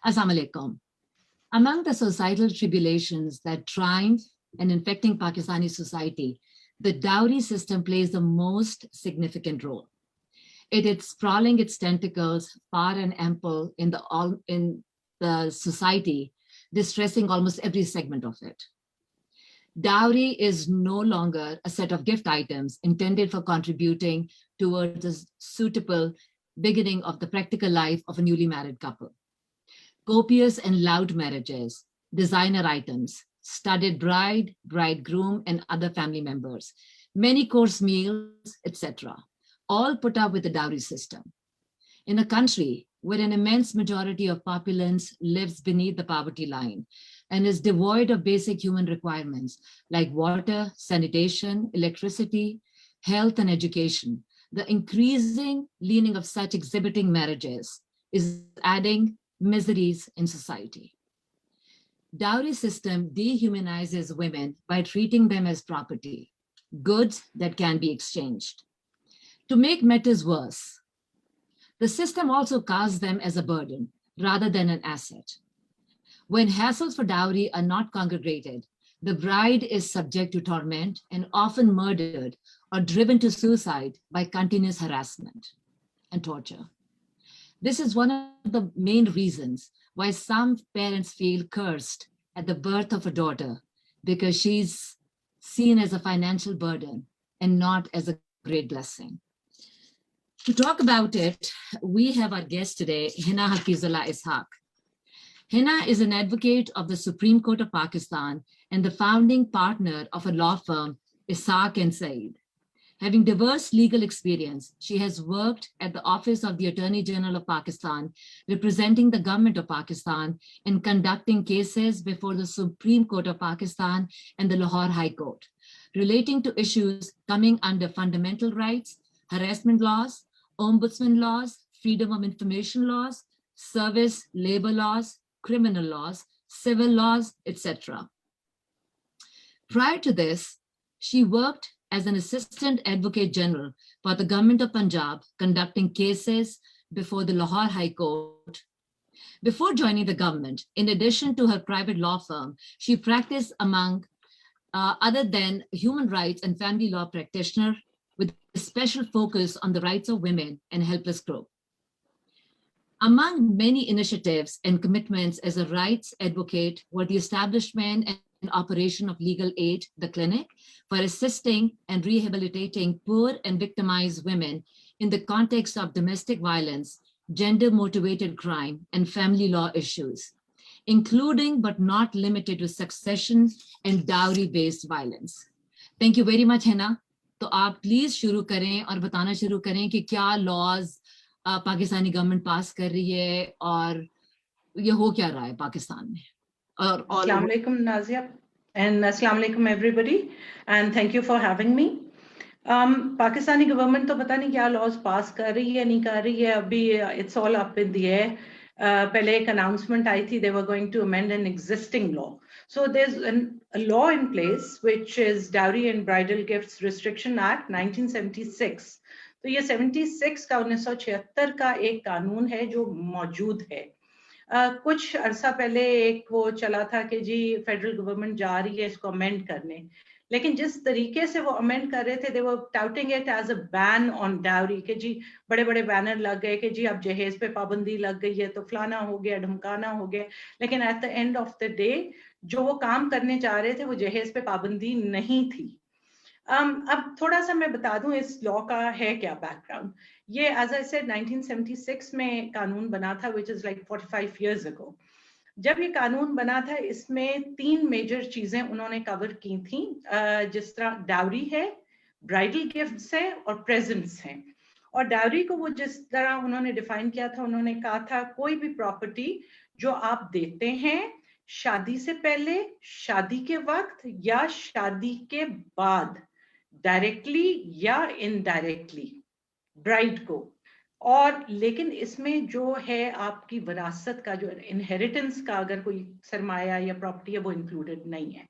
Assalamu alaikum. Among the societal tribulations that triumph and infecting Pakistani society, the dowry system plays the most significant role. It is sprawling its tentacles far and ample in the society, distressing almost every segment of it. Dowry is no longer a set of gift items intended for contributing towards a suitable beginning of the practical life of a newly married couple. Copious and loud marriages, designer items, studded bride, bridegroom, and other family members, many course meals, etc., all put up with the dowry system. In a country where an immense majority of populace lives beneath the poverty line and is devoid of basic human requirements like water, sanitation, electricity, health, and education, the increasing leaning of such exhibiting marriages is adding miseries in society. Dowry system dehumanizes women by treating them as property, goods that can be exchanged. To make matters worse, the system also casts them as a burden rather than an asset. When hassles for dowry are not congregated, the bride is subject to torment and often murdered or driven to suicide by continuous harassment and torture. This is one of the main reasons why some parents feel cursed at the birth of a daughter, because she's seen as a financial burden and not as a great blessing. To talk about it, we have our guest today, Hina Hafeezullah Ishaq. Hina is an advocate of the Supreme Court of Pakistan and the founding partner of a law firm, Ishaq and Said. Having diverse legal experience, she has worked at the Office of the Attorney General of Pakistan, representing the government of Pakistan and conducting cases before the Supreme Court of Pakistan and the Lahore High Court, relating to issues coming under fundamental rights, harassment laws, ombudsman laws, freedom of information laws, service labor laws, criminal laws, civil laws, etc. Prior to this, she worked as an assistant advocate general for the government of Punjab, conducting cases before the Lahore High Court. Before joining the government, in addition to her private law firm, she practiced among other than human rights and family law practitioner with a special focus on the rights of women and helpless group. Among many initiatives and commitments as a rights advocate were the establishment and operation of Legal Aid, the clinic, for assisting and rehabilitating poor and victimized women in the context of domestic violence, gender-motivated crime, and family law issues, including but not limited to succession and dowry-based violence. Thank you very much, Hina. तो आप please शुरू करें और बताना शुरू करें कि क्या लॉज पाकिस्तानी गवर्नमेंट पास कर रही है और ये हो क्या रहा है पाकिस्तान में और अस्सलाम वालेकुम नाज़िया and अस्सलाम वालेकुम everybody and thank you for having me. Pakistani government तो पता नहीं क्या लॉज पास कर रही है नहीं कर रही है अभी it's all up in the air. पहले एक announcement आई थी they were going to amend an existing law. So there's a law in place which is Dowry and Bridal Gifts Restriction Act 1976. तो ये 76 का 1976 का एक कानून है जो मौजूद है. कुछ अरसा पहले एक वो चला था कि जी फेडरल गवर्नमेंट जा रही है इसको अमेंड करने, लेकिन जिस तरीके से वो अमेंड कर रहे थे they were touting it as a ban on dowry कि जी बड़े बड़े बैनर लग गए कि जी अब जहेज पे पाबंदी लग गई है तो फलाना हो गया ढमकाना हो गया, लेकिन at the end of the day जो वो काम करने जा रहे थे वो जहेज पे पाबंदी नहीं थी. अब थोड़ा सा मैं बता दूं इस लॉ का है क्या बैकग्राउंड. ये एज आई सेड 1976 में कानून बना था which is like 45 years ago. जब ये कानून बना था इसमें 3 मेजर चीजें उन्होंने कवर की थी, जिस तरह डाउरी है, ब्राइडल गिफ्ट्स है और प्रेजेंट्स हैं. और डाउरी को वो जिस तरह उन्होंने डिफाइन किया था, उन्होंने कहा था कोई भी प्रॉपर्टी जो आप देते हैं शादी से पहले, शादी के वक्त या शादी के बाद, डायरेक्टली या इनडायरेक्टली ब्राइड को. और लेकिन इसमें जो है आपकी विरासत का जो इनहेरिटेंस का अगर कोई सरमाया या प्रॉपर्टी है वो इंक्लूडेड नहीं है.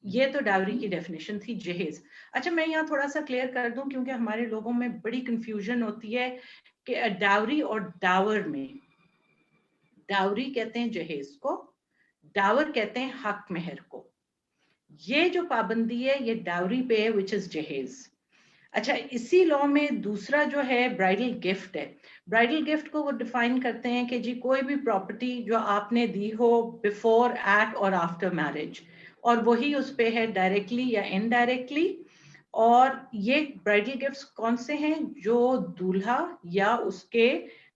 ये तो डावरी की डेफिनेशन थी जहेज. अच्छा मैं यहाँ थोड़ा सा क्लियर कर दूं क्योंकि हमारे लोगों में बड़ी कंफ्यूजन होती है कि डावरी और डावर में. डाउरी कहते हैं जहेज को, डावर कहते हैं हक मेहर को। ये जो पाबंदी है ये डाउरी पे है, विच इज जहेज। अच्छा, इसी लॉ में दूसरा जो है ब्राइडल गिफ्ट है। ब्राइडल गिफ्ट को वो डिफाइन करते हैं कि जी कोई भी प्रॉपर्टी जो आपने दी हो बिफोर, एट और आफ्टर मैरिज, और वही उस पे है डायरेक्टली या इनडायरेक्टली। और ये ब्राइडल गिफ्ट्स कौन से हैं? जो दूल्हा या उसके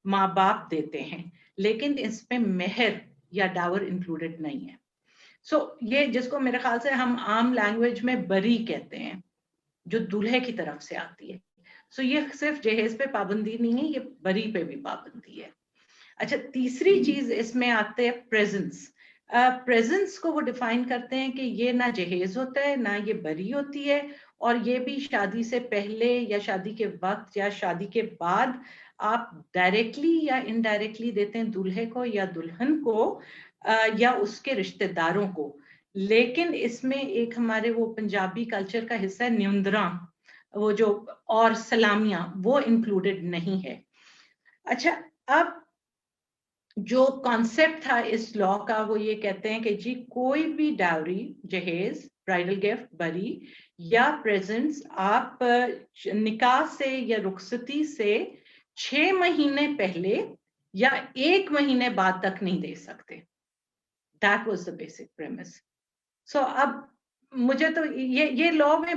माँ बाप देते हैं, लेकिन इसमें मेहर या डावर इंक्लूडेड नहीं है। ये जिसको मेरे ख्याल से हम आम लैंग्वेज में बरी कहते हैं, जो दूल्हे की तरफ से आती है। ये सिर्फ जहेज पे पाबंदी नहीं है, ये बरी पे भी पाबंदी है। अच्छा, तीसरी चीज इसमें आते हैं प्रेजेंस। प्रेजेंस को वो डिफाइन करते हैं कि ये ना जहेज होता है ना ये बरी होती है, और ये भी शादी से पहले या शादी के वक्त या शादी के बाद आप डायरेक्टली या इनडायरेक्टली देते हैं दूल्हे को या दुल्हन को या उसके रिश्तेदारों को। लेकिन इसमें एक हमारे वो पंजाबी कल्चर का हिस्सा है न्यूंदरा, वो जो और सलामियां, वो इंक्लूडेड नहीं है। अच्छा, अब जो कॉन्सेप्ट था इस लॉ का वो ये कहते हैं कि जी कोई भी डाउरी, जहेज, ब्राइडल गिफ्ट, बरी या प्रेजेंट्स आप निकाह से या रुखसती से 6 महीने पहले या 1 महीने बाद तक नहीं दे सकते। That was the basic premise. अब मुझे तो ये लॉ में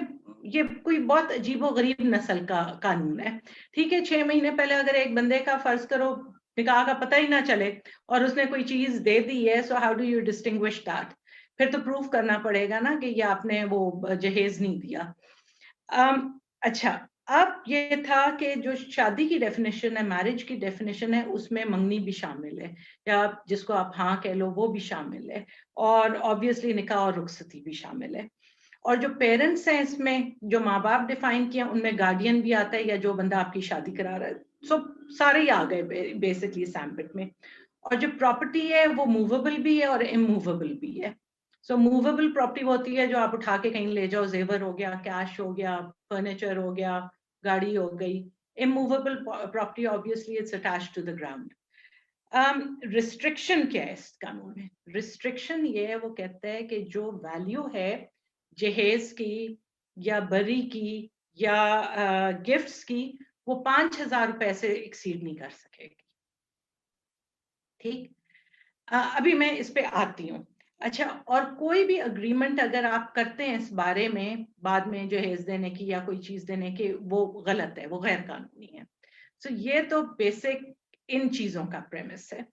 ये कोई बहुत अजीबोगरीब नस्ल का कानून है। ठीक है, 6 महीने पहले अगर एक बंदे का फर्ज करो निकाह का पता ही ना चले और उसने कोई चीज दे दी है, so how do you distinguish that? फिर तो प्रूफ करना पड़ेगा ना कि ये आपने वो जहेज नहीं दिया। अच्छा, अब ये था कि जो शादी की डेफिनेशन है, मैरिज की डेफिनेशन है, उसमें मंगनी भी शामिल है, या जिसको आप हाँ कह लो वो भी शामिल है, और ऑब्वियसली निकाह और रुखसती भी शामिल है। और जो पेरेंट्स हैं इसमें, जो माँ बाप डिफाइन किया, उनमें गार्डियन भी आता है या जो बंदा आपकी शादी करा रहा है। सारे ही आ गए बेसिकली सैम्पिट में। और जो प्रॉपर्टी है वो मूवेबल भी है और इमूवेबल भी है। मूवेबल प्रॉपर्टी होती है जो आप उठा के कहीं ले जाओ, जेवर हो गया, कैश हो गया, फर्नीचर हो गया, गाड़ी हो गई। Immovable property obviously it's attached to the ground. Restriction क्या है इस कानून में? रिस्ट्रिक्शन ये है, वो कहता है कि जो वैल्यू है जहेज की या बरी की या गिफ्ट्स की, वो 5,000 रुपए से एक्सीड नहीं कर सकेगी। ठीक, अभी मैं इस पे आती हूँ। अच्छा, और कोई भी अग्रीमेंट अगर आप करते हैं इस बारे में बाद में जहेज देने की या कोई चीज देने की, वो गलत है, वो गैर कानूनी है। ये तो बेसिक इन चीजों का प्रेमिस है।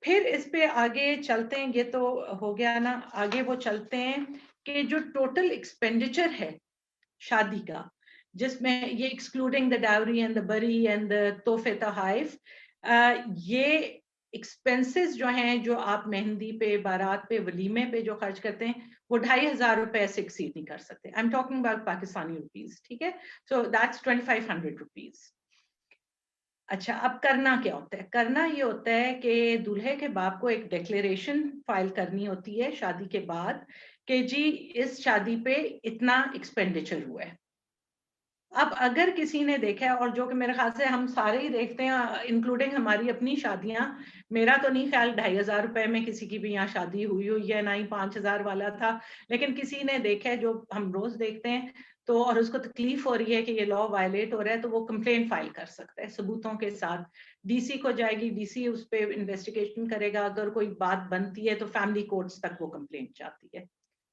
फिर इस पे आगे चलते हैं, ये तो हो गया ना। आगे वो चलते हैं कि जो टोटल एक्सपेंडिचर है शादी का, जिसमें ये excluding the dowry and the बरी एंड द तोहफे तोहाइफ, ये एक्सपेंसेस जो हैं, जो आप मेहंदी पे, बारात पे, वलीमे पे जो खर्च करते हैं, वो 2,500 रुपए से एक्सीड नहीं कर सकते। I am talking about Pakistani rupees, ठीक है? That's 2,500 rupees. अच्छा, अब करना क्या होता है? करना ये होता है कि दूल्हे के बाप को एक डिक्लेरेशन फाइल करनी होती है शादी के बाद कि जी इस शादी पे इतना एक्सपेंडिचर हुआ है। अब अगर किसी ने देखा है, और जो कि मेरे ख्याल से हम सारे ही देखते हैं, इंक्लूडिंग हमारी अपनी शादियां, मेरा तो नहीं ख्याल 2,500 रुपए में किसी की भी यहाँ शादी हुई है, ना ही 5,000 वाला था, लेकिन किसी ने देखा है, जो हम रोज देखते हैं, तो और उसको तकलीफ हो रही है कि ये लॉ वायलेट हो रहा है, तो वो कंप्लेंट फाइल कर सकता है सबूतों के साथ। डीसी को जाएगी, डीसी उस पर इन्वेस्टिगेशन करेगा, अगर कोई बात बनती है तो फैमिली कोर्ट्स तक वो कंप्लेंट जाती है।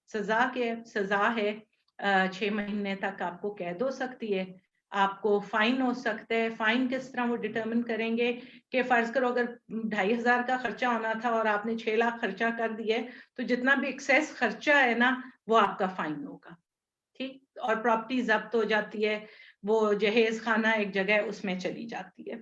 सजा है 6 महीने तक आपको कैद हो सकती है, आपको फाइन हो सकता है। फाइन किस तरह वो डिटरमिन करेंगे कि फर्ज करो अगर 2,500 का खर्चा होना था और आपने 6 लाख खर्चा कर दिया है, तो जितना भी एक्सेस खर्चा है ना, वो आपका फाइन होगा। ठीक, और प्रॉपर्टी जब्त हो जाती है, वो जहेज खाना एक जगह उसमें चली जाती है।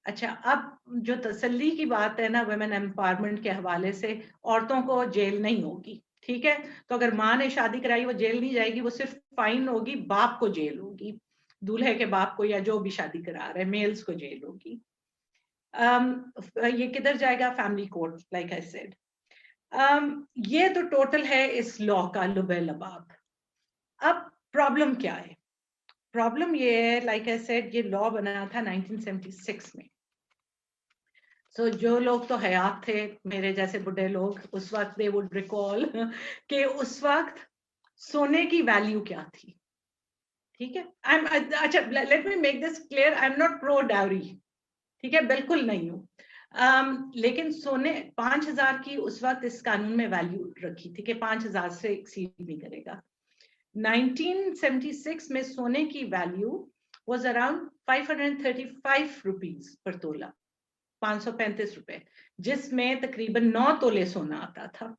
अच्छा, अब जो तसल्ली की बात है ना वुमेन एम्पावरमेंट के हवाले से, औरतों को जेल नहीं होगी। ठीक है, तो अगर माँ ने शादी कराई, वो जेल नहीं जाएगी, वो सिर्फ फाइन होगी, बाप को जेल होगी, दूल्हे के बाप को या जो भी शादी करा रहे मेल्स को जेल होगी। ये किधर जाएगा? Family court, like I said. ये तो टोटल है इस लॉ का लुबे लबाब। अब प्रॉब्लम क्या है? प्रॉब्लम ये है, लाइक आई सेड, ये लॉ बना था 1976 में। सो जो लोग तो हयात थे, मेरे जैसे बुढ़े लोग, उस वक्त दे वुड रिकॉल कि उस वक्त सोने की वैल्यू क्या थी। ठीक है, अच्छा, let me make this clear, I am not pro dowry, ठीक है, बिल्कुल नहीं हूँ। लेकिन सोने 5,000 की उस वक्त इस कानून में वैल्यू रखी थी कि 5,000 से एक्सीड नहीं करेगा। 1976 में सोने की value was around 535 rupees per तोला, 535 रुपए, जिसमें तकरीबन 9 तोले सोना आता था।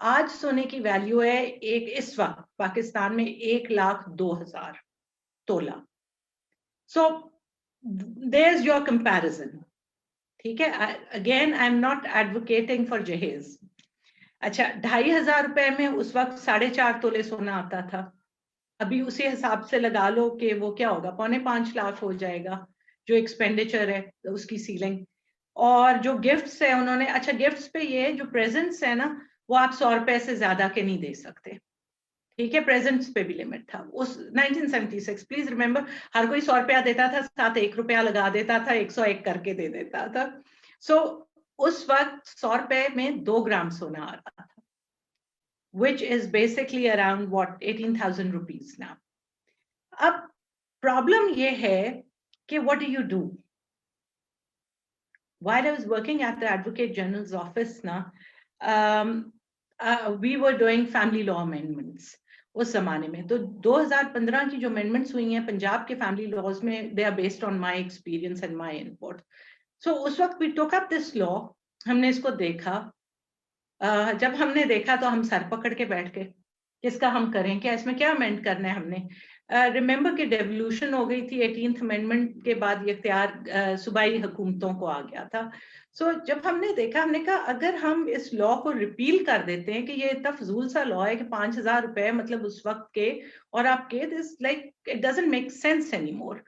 आज सोने की वैल्यू है इस वक्त पाकिस्तान में 1,02,000 तोला। सो there's your comparison, ठीक है। Again I am not advocating for जहेज। अच्छा, 2,500 रुपए में उस वक्त 4.5 तोले सोना आता था। अभी उसी हिसाब से लगा लो कि वो क्या होगा, 4.5 लाख हो जाएगा जो एक्सपेंडिचर है उसकी सीलिंग। और जो गिफ्ट्स है उन्होंने, अच्छा गिफ्ट्स पे ये जो प्रेजेंट्स है ना, वो आप 100 रुपए से ज्यादा के नहीं दे सकते, ठीक है। प्रेजेंट्स पे भी लिमिट था उस 1976, प्लीज रिमेंबर, हर कोई 100 रुपया देता था, साथ 1 रुपया लगा देता था, 101 करके दे देता था। सो उस वक्त 100 रुपए में 2 ग्राम सोना आ रहा था, which is basically around what 18,000 rupees now. अब प्रॉब्लम ये है कि what do you do? While I was working at the Advocate General's office na, we were doing family law amendments उस जमाने में। तो 2015 की जो अमेंडमेंट्स हुई हैं पंजाब के फैमिली लॉज में, they are based on my experience and my input. So उस वक्त we took up this law, हमने इसको देखा। जब हमने देखा तो हम सर पकड़ के बैठ गए, किसका हम करें, क्या इसमें क्या अमेंड करना है हमने। रिमेंबर कि डेवोल्यूशन हो गई थी, 18th अमेंडमेंट के बाद ये इख्तियार सूबाई हुकूमतों को आ गया था। सो जब हमने देखा, हमने कहा अगर हम इस लॉ को रिपील कर देते हैं कि ये इतना फजूल सा लॉ है कि 5,000 रुपए मतलब उस वक्त के, और आपके this like it doesn't make sense anymore.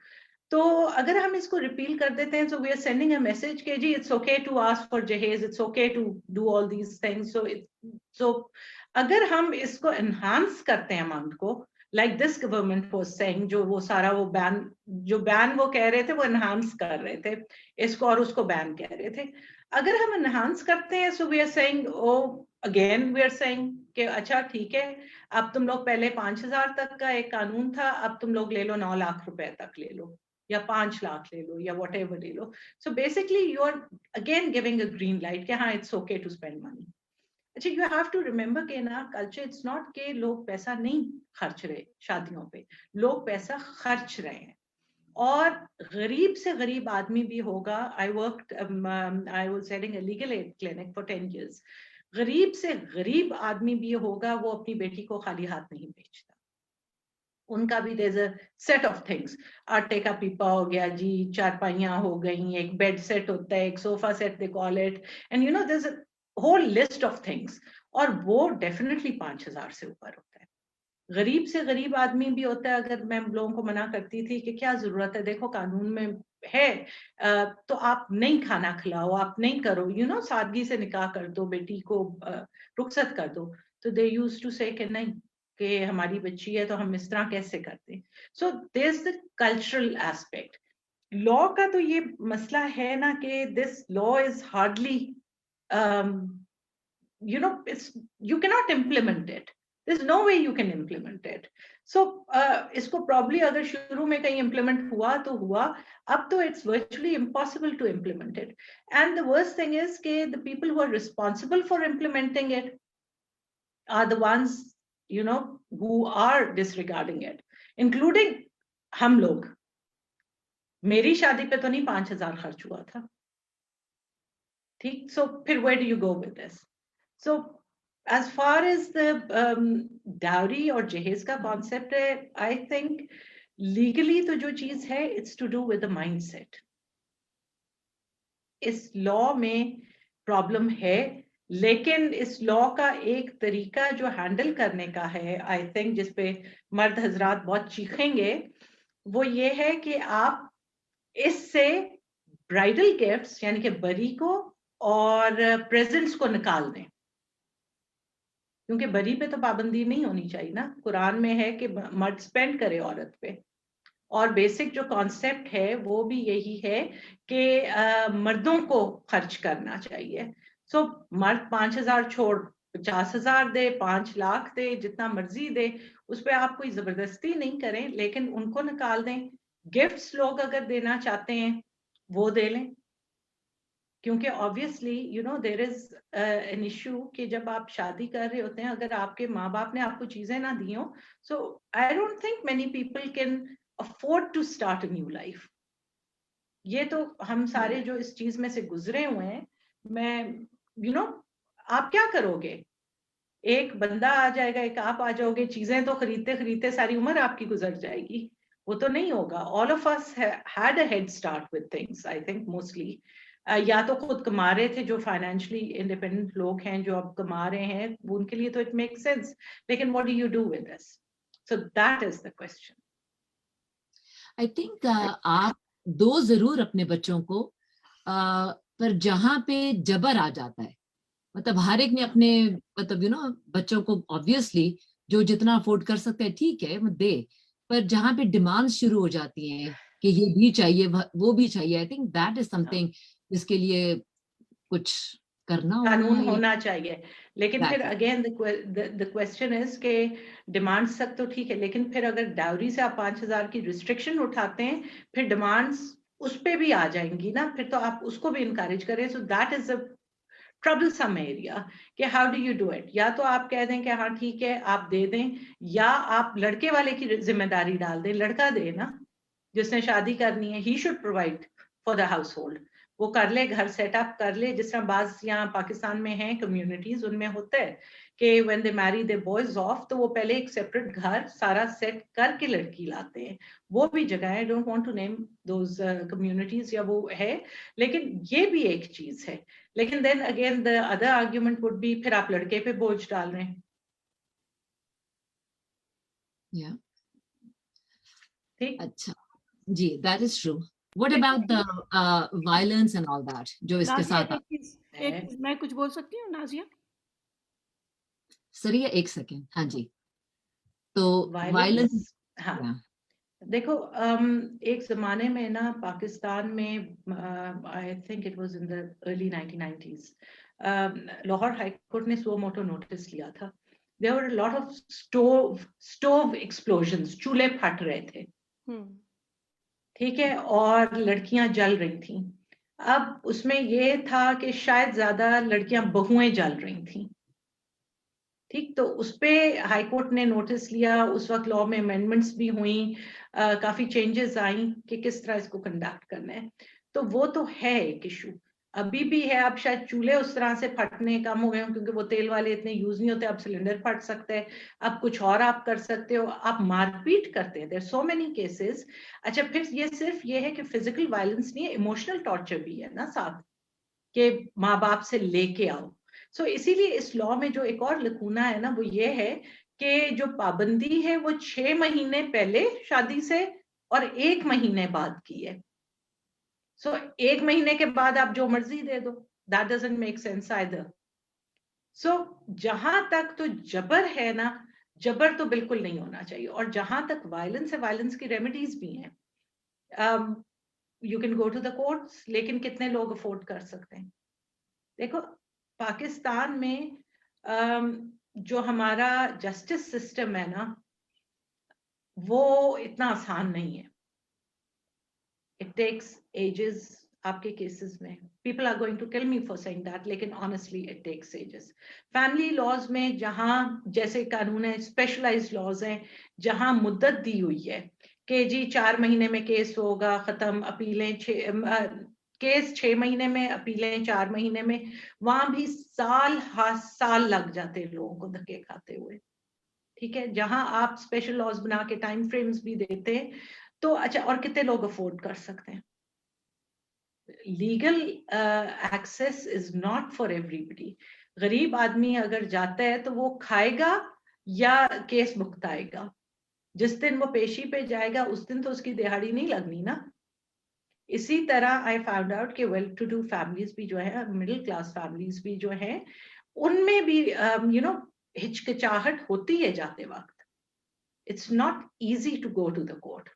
तो अगर हम इसको रिपील कर देते हैं, so we are sending a message कि जी it's okay to ask for जहेज, it's okay to do all these things. So अगर हम इसको एनहांस करते हैं अमाउंट को, like this government was saying, जो वो सारा वो बैन वो कह रहे थे, वो एनहांस कर रहे थे इसको और उसको बैन कह रहे थे। अगर हम एनहांस करते हैं, so we are saying, oh again we are saying कि अच्छा ठीक है, अब तुम लोग पहले 5,000 तक का एक कानून था, अब तुम लोग ले लो 9 लाख रुपए तक ले लो, या 5 लाख ले लो, या वट एवर ले लो। So basically you are again giving a green light कि हाँ it's okay to spend money. अच्छा, यू हैव टू रिमेंबर कि ना कल्चर इट्स नॉट के लोग पैसा नहीं खर्च रहे शादियों पे, लोग पैसा खर्च रहे हैं। और गरीब से गरीब आदमी भी होगा, I was heading a legal aid clinic for 10 years, गरीब से गरीब आदमी भी होगा, वो अपनी बेटी को खाली हाथ नहीं भेजता। उनका भी there's a set of things, आटे का पीपा हो गया जी, चारपाइयां हो गई, एक बेड सेट होता है, एक sofa set they call it, and you know there's a whole list of things, और वो डेफिनेटली 5,000 से ऊपर होता है। गरीब से गरीब आदमी भी होता है। अगर मैं लोगों को मना करती थी कि क्या जरूरत है, देखो कानून में है, तो आप नहीं खाना खिलाओ, आप नहीं करो, यू नो सादगी से निकाह कर दो, बेटी को रुखसत कर दो, तो दे यूज्ड टू से कि नहीं, कि हमारी बच्ची है तो हम इस तरह कैसे करते हैं। So there is the cultural aspect. Law का तो ये मसला है ना कि this law is hardly you know you cannot implement it, there's no way you can implement it. So isko probably agar shuru mein kahin implement hua to hua, ab to it's virtually impossible to implement it. And the worst thing is ke the people who are responsible for implementing it are the ones, you know, who are disregarding it, including hum log। मेरी शादी पे तो नहीं 5,000 खर्च हुआ था, ठीक। सो फिर where do you go with this? So as far as the dowry और जहेज का concept है, I think legally तो जो चीज है, it's to do with the mindset. इस लॉ में प्रॉब्लम है, लेकिन इस लॉ का एक तरीका जो हैंडल करने का है, आई थिंक जिसपे मर्द हजरात बहुत चीखेंगे, वो ये है कि आप इससे ब्राइडल गिफ्ट्स यानी कि बरी को और प्रेजेंट्स को निकाल दें, क्योंकि बरी पे तो पाबंदी नहीं होनी चाहिए ना। कुरान में है कि मर्द स्पेंड करे औरत पे, और बेसिक जो कॉन्सेप्ट है वो भी यही है कि मर्दों को खर्च करना चाहिए। सो मर्द 5,000 छोड़ 50,000 दे, 5 लाख दे, जितना मर्जी दे, उस पर आप कोई जबरदस्ती नहीं करें, लेकिन उनको निकाल दें। गिफ्ट्स लोग अगर देना चाहते हैं वो दे लें, क्योंकि obviously you know there is an issue कि जब आप शादी कर रहे होते हैं, अगर आपके माँ बाप ने आपको चीजें ना दी हो, so I don't think many people can afford to start a new life. ये तो हम सारे जो इस चीज में से गुजरे हुए हैं, मैं यू नो आप क्या करोगे? एक बंदा आ जाएगा, एक आप आ जाओगे, चीजें तो खरीदते खरीदते सारी उम्र आपकी गुजर जाएगी, वो तो नहीं होगा। All of us had a head start with things, I think mostly. या तो खुद कमा रहे थे, जो फाइनेंशियली इंडिपेंडेंट लोग हैं जो अब कमा रहे हैं, उनके लिए तो इट मेक सेंस, लेकिन what do you do with this? So that is the question. I think आप दो जरूर अपने बच्चों को, पर जहां पे जबर आ जाता है, मतलब हर एक ने अपने, मतलब यू नो बच्चों को ऑब्वियसली जो जितना अफोर्ड कर सकते हैं ठीक है वो दे, पर जहां पे डिमांड शुरू हो जाती हैं कि ये भी चाहिए वो भी चाहिए, I think that is something जिसके लिए कुछ करना होगा। कानून ये होना चाहिए। लेकिन फिर exactly. Again the question is के डिमांड्स तक तो ठीक है, लेकिन फिर अगर डाउरी से आप 5,000 की रिस्ट्रिक्शन उठाते हैं, फिर डिमांड्स उस पे भी आ जाएंगी ना, फिर तो आप उसको भी इनकरेज करें। So that is a troublesome area कि how do you do it. या तो आप कह दें कि हाँ ठीक है आप दे दें, या आप लड़के वाले की जिम्मेदारी डाल दें, लड़का दे ना, जिसने शादी करनी है, he should provide for the house hold. वो कर ले, घर सेटअप कर ले, जिस तरह बाज यहाँ पाकिस्तान में है कम्युनिटीज, उनमें होता है कि when they marry their boys off, तो वो पहले एक सेपरेट घर सारा सेट करके लड़की लाते हैं। वो भी जगह है, don't want to name those communities, या वो है, लेकिन ये भी एक चीज है। लेकिन then again the other argument would be, फिर आप लड़के पे बोझ डाल रहे हैं। Yeah. ठीक, अच्छा जी, that is true. What about the violence and all that जो इसके नाजिया साथ एक चीज मैं कुछ बोल सकती हूँ नाजिया? सरिया एक सेकेंड, हाँ जी। तो वायलेंस, वायलेंस, हाँ देखो, एक जमाने में ना पाकिस्तान में, I think it was in the early 1990s, Lahore high court ने सो मोटो नोटिस लिया था। There were a lot of stove explosions, चूल्हे फट रहे थे, ठीक है, और लड़कियां जल रही थी। अब उसमें ये था कि शायद ज्यादा लड़कियां बहुएं जल रही थी, ठीक। तो उस पे हाई कोर्ट ने नोटिस लिया, उस वक्त लॉ में अमेंडमेंट्स भी हुई, काफी चेंजेस आई कि किस तरह इसको कंडक्ट करना है। तो वो तो है एक इशू, अभी भी है। अब शायद चूल्हे उस तरह से फटने कम हो गए हैं, क्योंकि वो तेल वाले इतने यूज नहीं होते। अब सिलेंडर फट सकते हैं, अब कुछ और आप कर सकते हो, आप मारपीट करते हैं, देयर सो मेनी केसेस। अच्छा, फिर ये सिर्फ ये है कि फिजिकल वायलेंस नहीं है, इमोशनल टॉर्चर भी है ना साथ, के माँ बाप से लेके आओ। सो इसीलिए इस लॉ में जो एक और लकूना है ना, वो ये है कि जो पाबंदी है वो 6 महीने पहले शादी से और 1 महीने बाद की है। सो 1 महीने के बाद आप जो मर्जी दे दो, that doesn't make sense either. So जहां तक तो जबर है ना, जबर तो बिल्कुल नहीं होना चाहिए। और जहां तक वायलेंस है, वायलेंस की रेमेडीज भी हैं। You can go to the courts, लेकिन कितने लोग अफोर्ड कर सकते हैं? देखो, पाकिस्तान में जो हमारा जस्टिस सिस्टम है ना, वो इतना आसान नहीं है। It takes ages. आपके केसेस में people are going to kill me for saying that, लेकिन honestly it takes ages. Family laws में जहां जैसे कानून है, स्पेशलाइज्ड लॉज हैं, जहां मुद्दत दी हुई है कि जी 4 महीने में केस होगा खत्म, अपीलें केस 6 महीने में, अपीलें 4 महीने में, वहां भी साल लग जाते हैं लोगों को धक्के खाते हुए, ठीक है। जहां आप स्पेशल लॉज बना के टाइम फ्रेम्स भी देते हैं, तो अच्छा, और कितने लोग अफोर्ड कर सकते हैं? Legal access is not for everybody. गरीब आदमी अगर जाता है तो वो खाएगा या केस भुगताएगा। जिस दिन वो पेशी पे जाएगा उस दिन तो उसकी दिहाड़ी नहीं लगनी ना। इसी तरह आई फाउंड आउट कि वेल टू डू फैमिलीज भी जो है, मिडिल क्लास फैमिलीज भी जो है, उनमें भी यू नो हिचकिचाहट होती है जाते वक्त। It's not easy to go to the court.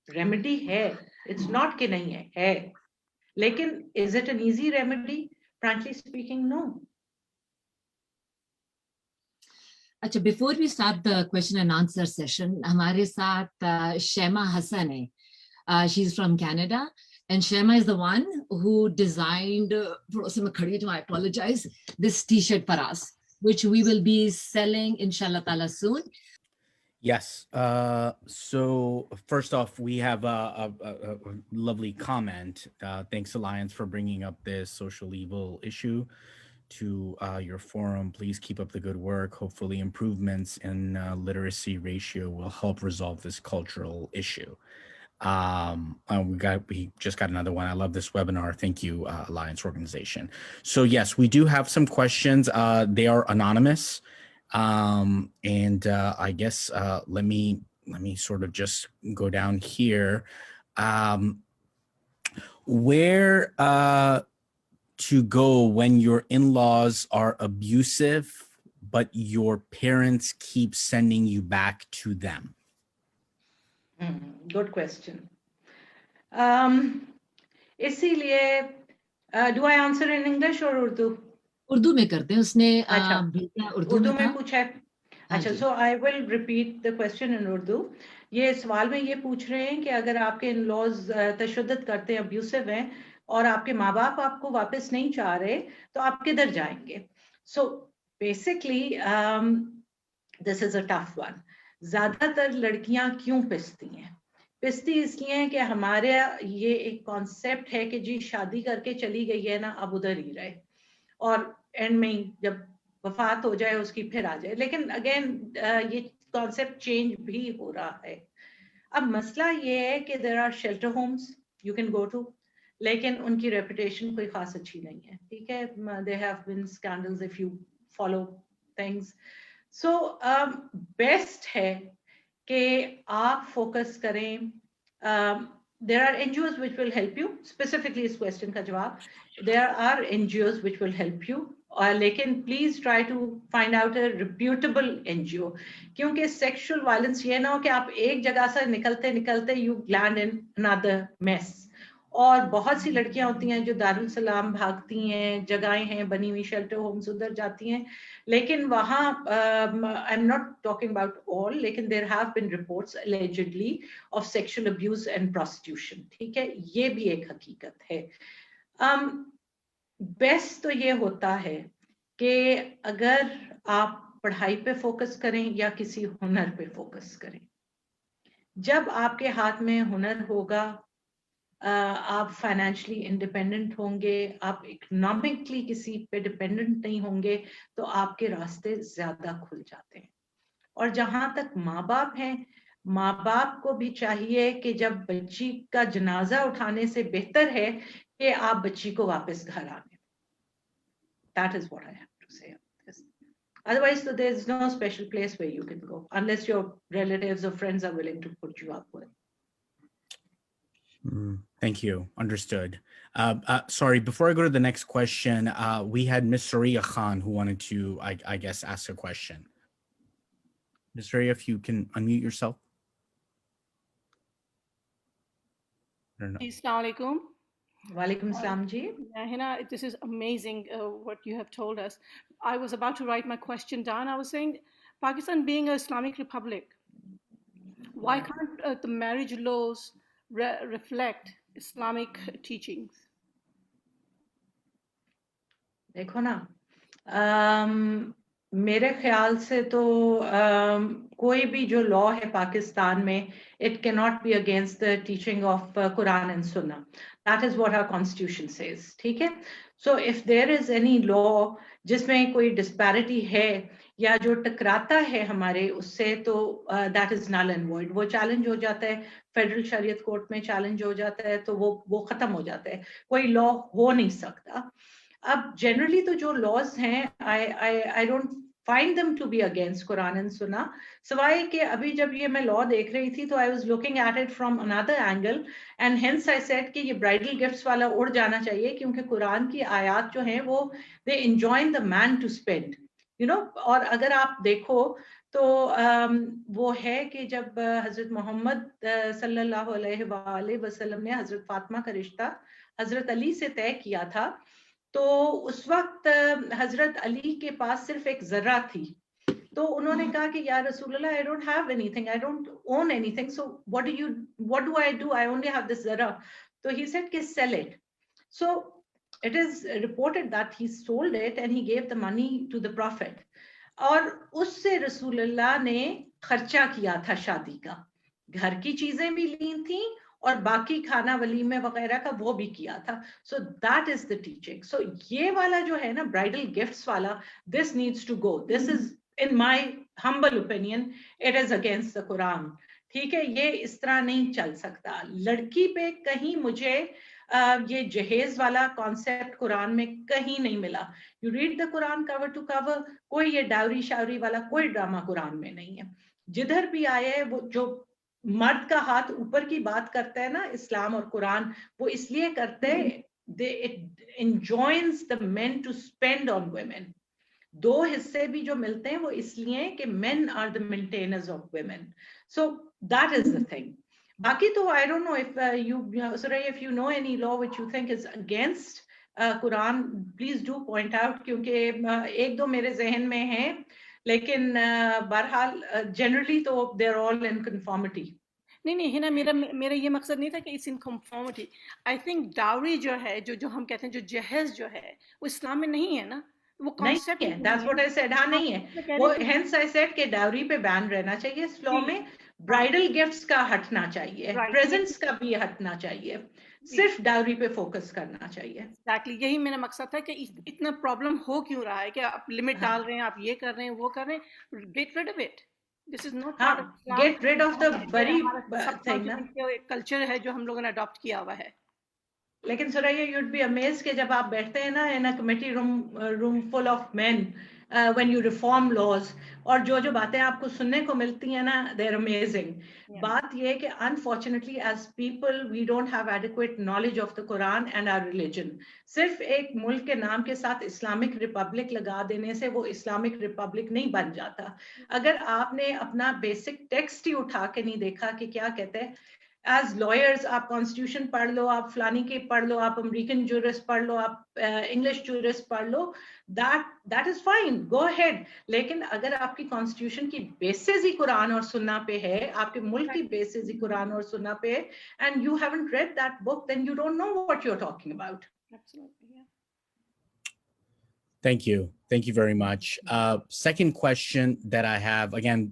Remedy है, इट्स नॉट कि नहीं है, लेकिन is it an easy remedy? Frankly speaking, no. अच्छा, before we start the question and answer session, हमारे साथ शैमा हसन है. She is from Canada and Shema is the one who designed I apologize, this t-shirt for us, which we will be selling inshallah ta'ala soon. Yes. So first off, we have a lovely comment. Thanks, Alliance, for bringing up this social evil issue to your forum. Please keep up the good work. Hopefully improvements in literacy ratio will help resolve this cultural issue. We just got another one. I love this webinar. Thank you, Alliance organization. So yes, we do have some questions. They are anonymous. And I guess let me sort of just go down here. Where to go when your in-laws are abusive, but your parents keep sending you back to them? Good question. इसीलिए do I answer in English or Urdu? Urdu में करते हैं. उसने अच्छा, उर्दू में पूछा है. अच्छा, so I will repeat the question in Urdu. ये सवाल में ये पूछ रहे हैं कि अगर आपके in-laws तशद्दुद करते हैं, abusive हैं, और आपके माँ बाप आपको वापस नहीं चाह रहे, तो आप किधर जाएंगे? So basically, this is a tough one. ज्यादातर लड़कियां क्यों पिसती हैं? पिसती इसलिए है कि हमारे ये एक कॉन्सेप्ट है कि जी शादी करके चली गई है ना, अब उधर ही रहे, और एंड में जब वफात हो जाए उसकी फिर आ जाए. लेकिन अगेन ये कॉन्सेप्ट चेंज भी हो रहा है. अब मसला ये है कि there are shelter homes you can go to, लेकिन उनकी रेपुटेशन कोई खास अच्छी नहीं है. ठीक है, they have been scandals if you follow things. So best है कि आप फोकस करें. There are NGOs which will help you. Specifically इस क्वेश्चन का जवाब, there are NGOs which will help you. लेकिन please try to find out a reputable NGO, क्योंकि sexual violence ये ना हो कि आप एक जगह से निकलते निकलते you land in another mess. और बहुत सी लड़कियां होती हैं जो दारुल सलाम भागती हैं, जगहें हैं बनी हुई शेल्टर होम्स, उधर जाती हैं, लेकिन वहाँ I am not talking about all, लेकिन there have been reports allegedly of sexual abuse and prostitution. ठीक है, ये भी एक हकीकत है. बेस्ट तो ये होता है कि अगर आप पढ़ाई पे फोकस करें या किसी हुनर पे फोकस करें. जब आपके हाथ में हुनर होगा, आप फाइनेंशियली इंडिपेंडेंट होंगे, आप इकोनॉमिकली किसी पे डिपेंडेंट नहीं होंगे, तो आपके रास्ते ज्यादा खुल जाते हैं. और जहां तक माँ बाप हैं, माँ बाप को भी चाहिए कि जब बच्ची का जनाजा उठाने से बेहतर है कि आप बच्ची को वापस घर आने. That is what I have to say. Otherwise, so there is no special place where you can go unless your relatives or friends are willing to put you up with. Thank you. Understood. Sorry, before I go to the next question, we had Miss Suraya Khan who wanted to, I guess, ask a question. Miss Suraya, if you can unmute yourself. Assalamu alaikum. Walaikum salam ji. Hina, this is amazing what you have told us. I was about to write my question down. I was saying, Pakistan being an Islamic republic, why can't the marriage laws reflect Islamic teachings? देखो ना, मेरे ख्याल से तो कोई भी जो law है पाकिस्तान में, it cannot be against the teaching of Quran and Sunnah. That is what our constitution says. ठीक है? So if there is any law जिसमें कोई disparity है या जो टकराता है हमारे उससे, तो that is null and void. वो challenge हो जाता है, फेडरल शरीयत कोर्ट में challenge हो जाता है, तो वो खत्म हो जाता है, कोई लॉ हो नहीं सकता. अब जनरली तो जो लॉज हैं, I don't find them to be against Quran and Sunnah, सिवाय कि अभी जब ये मैं लॉ देख रही थी तो I was looking at it from another angle, and hence I said कि ये ब्राइडल गिफ्ट्स वाला उड़ जाना चाहिए, क्योंकि कुरान की आयत जो हैं वो they enjoy the man to spend, you know. और अगर आप देखो तो वो है कि जब हजरत मोहम्मद सल्लल्लाहु अलैहि वसल्लम ने हजरत फातिमा का रिश्ता हजरत अली से तय किया था, तो उस वक्त हजरत अली के पास सिर्फ एक जरा थी। तो उन्होंने कहा कि या रसूलल्लाह, I don't have anything, I don't own anything, so what do I do, I only have this जरा। तो ही सेड कि sell it. So it is reported that he sold it and he gave the money to the prophet, और उससे रसूलुल्लाह ने खर्चा किया था शादी का, घर की चीजें भी ली थी और बाकी खाना वलीमे वगैरह का वो भी किया था। So that is the teaching. So ये वाला जो है ना ब्राइडल गिफ्ट्स वाला, this needs to go, this is in my humble opinion, it is against the Quran. ठीक है, ये इस तरह नहीं चल सकता। लड़की पे कहीं मुझे ये जहेज वाला कॉन्सेप्ट कुरान में कहीं नहीं मिला। You read the Quran cover to cover, कोई ये डावरी शावरी वाला कोई ड्रामा कुरान में नहीं है। जिधर भी आए है वो जो मर्द का हाथ ऊपर की बात करता है ना इस्लाम और कुरान, वो इसलिए करते हैं, it enjoins the men to spend on women। दो हिस्से भी जो मिलते हैं वो इसलिए कि men are the maintainers of women, so that is the thing। बाकी तो I don't know if you Suraya, if you know any law which you think is against Quran, please do point out, क्योंकि एक दो मेरे जहन में है, लेकिन बहरहाल जनरली तो they are all in conformity। नहीं हिना, मेरा ये मकसद नहीं था कि it's in conformity. I think dowry जो है, जो हम कहते हैं जो जहेज जो है, वो इस्लाम में नहीं है ना, वो कॉन्सेप्ट नहीं है। That's what I said। हाँ, नहीं है वो, hence I said कि डावरी पे बैन रहना चाहिए इस लॉ में। ब्राइडल गिफ्ट्स का हटना चाहिए, प्रेजेंट्स का भी हटना चाहिए, सिर्फ डावरी पे फोकस करना चाहिए। एग्जैक्टली, यही मेरा मकसद था कि इतना प्रॉब्लम हो क्यों रहा है कि आप लिमिट डाल रहे हैं, आप ये कर रहे हैं, वो कर रहे हैं। Get rid of it, this is not part of Islam. Get rid of the very thing ना, कल्चर है जो हम लोगों ने अडॉप्ट किया हुआ है। लेकिन सुरैया, you'd be amazed कि जब आप बैठते हैं ना in a committee room full of men when you reform laws, और जो बातें आपको सुनने को मिलती हैं ना, they're amazing। बात ये है कि unfortunately as people we don't have adequate knowledge of the Quran and our religion। सिर्फ एक मुल्क के नाम के साथ इस्लामिक रिपब्लिक लगा देने से वो इस्लामिक रिपब्लिक नहीं बन जाता। अगर आपने अपना बेसिक टेक्स्ट ही उठा के नहीं देखा कि क्या कहते हैं, एज लॉयर्स आप कॉन्स्टिट्यूशन पढ़ लो, आप फलानी के पढ़ लो, आप अमेरिकन जूरिस्ट पढ़ लो, आप इंग्लिश जूरिस्ट पढ़ लो, that is fine, go ahead. लेकिन अगर आपकी कॉन्स्टिट्यूशन की बेसिस ही कुरान और सुन्ना पे है, आपके मुल्क की बेसिस ही कुरान और सुन्ना पे है, and you haven't read that book, then you don't know what you are talking about. Thank you. Thank you very much. Second question that I have, again,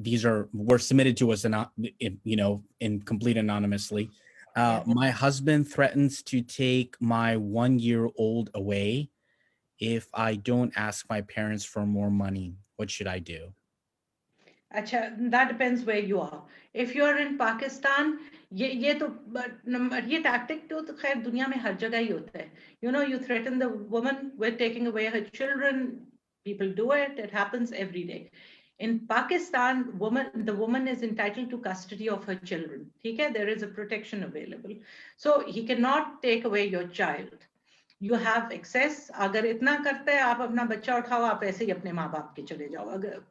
these were submitted to us in complete anonymously. My husband threatens to take my 1-year-old away if I don't ask my parents for more money. What should I do? अच्छा, that depends where you are. If you are in Pakistan, ये tactic तो खैर दुनिया में हर जगह ही होता है। You know, you threaten the woman with taking away her children. People do it. It happens every day. In Pakistan, the woman is entitled to custody of her children. ठीक है, there is a protection available. So he cannot take away your child. You have access. अगर इतना करते हैं, आप अपना बच्चा उठाओ, आप ऐसे ही अपने माँ बाप के चले जाओ। अगर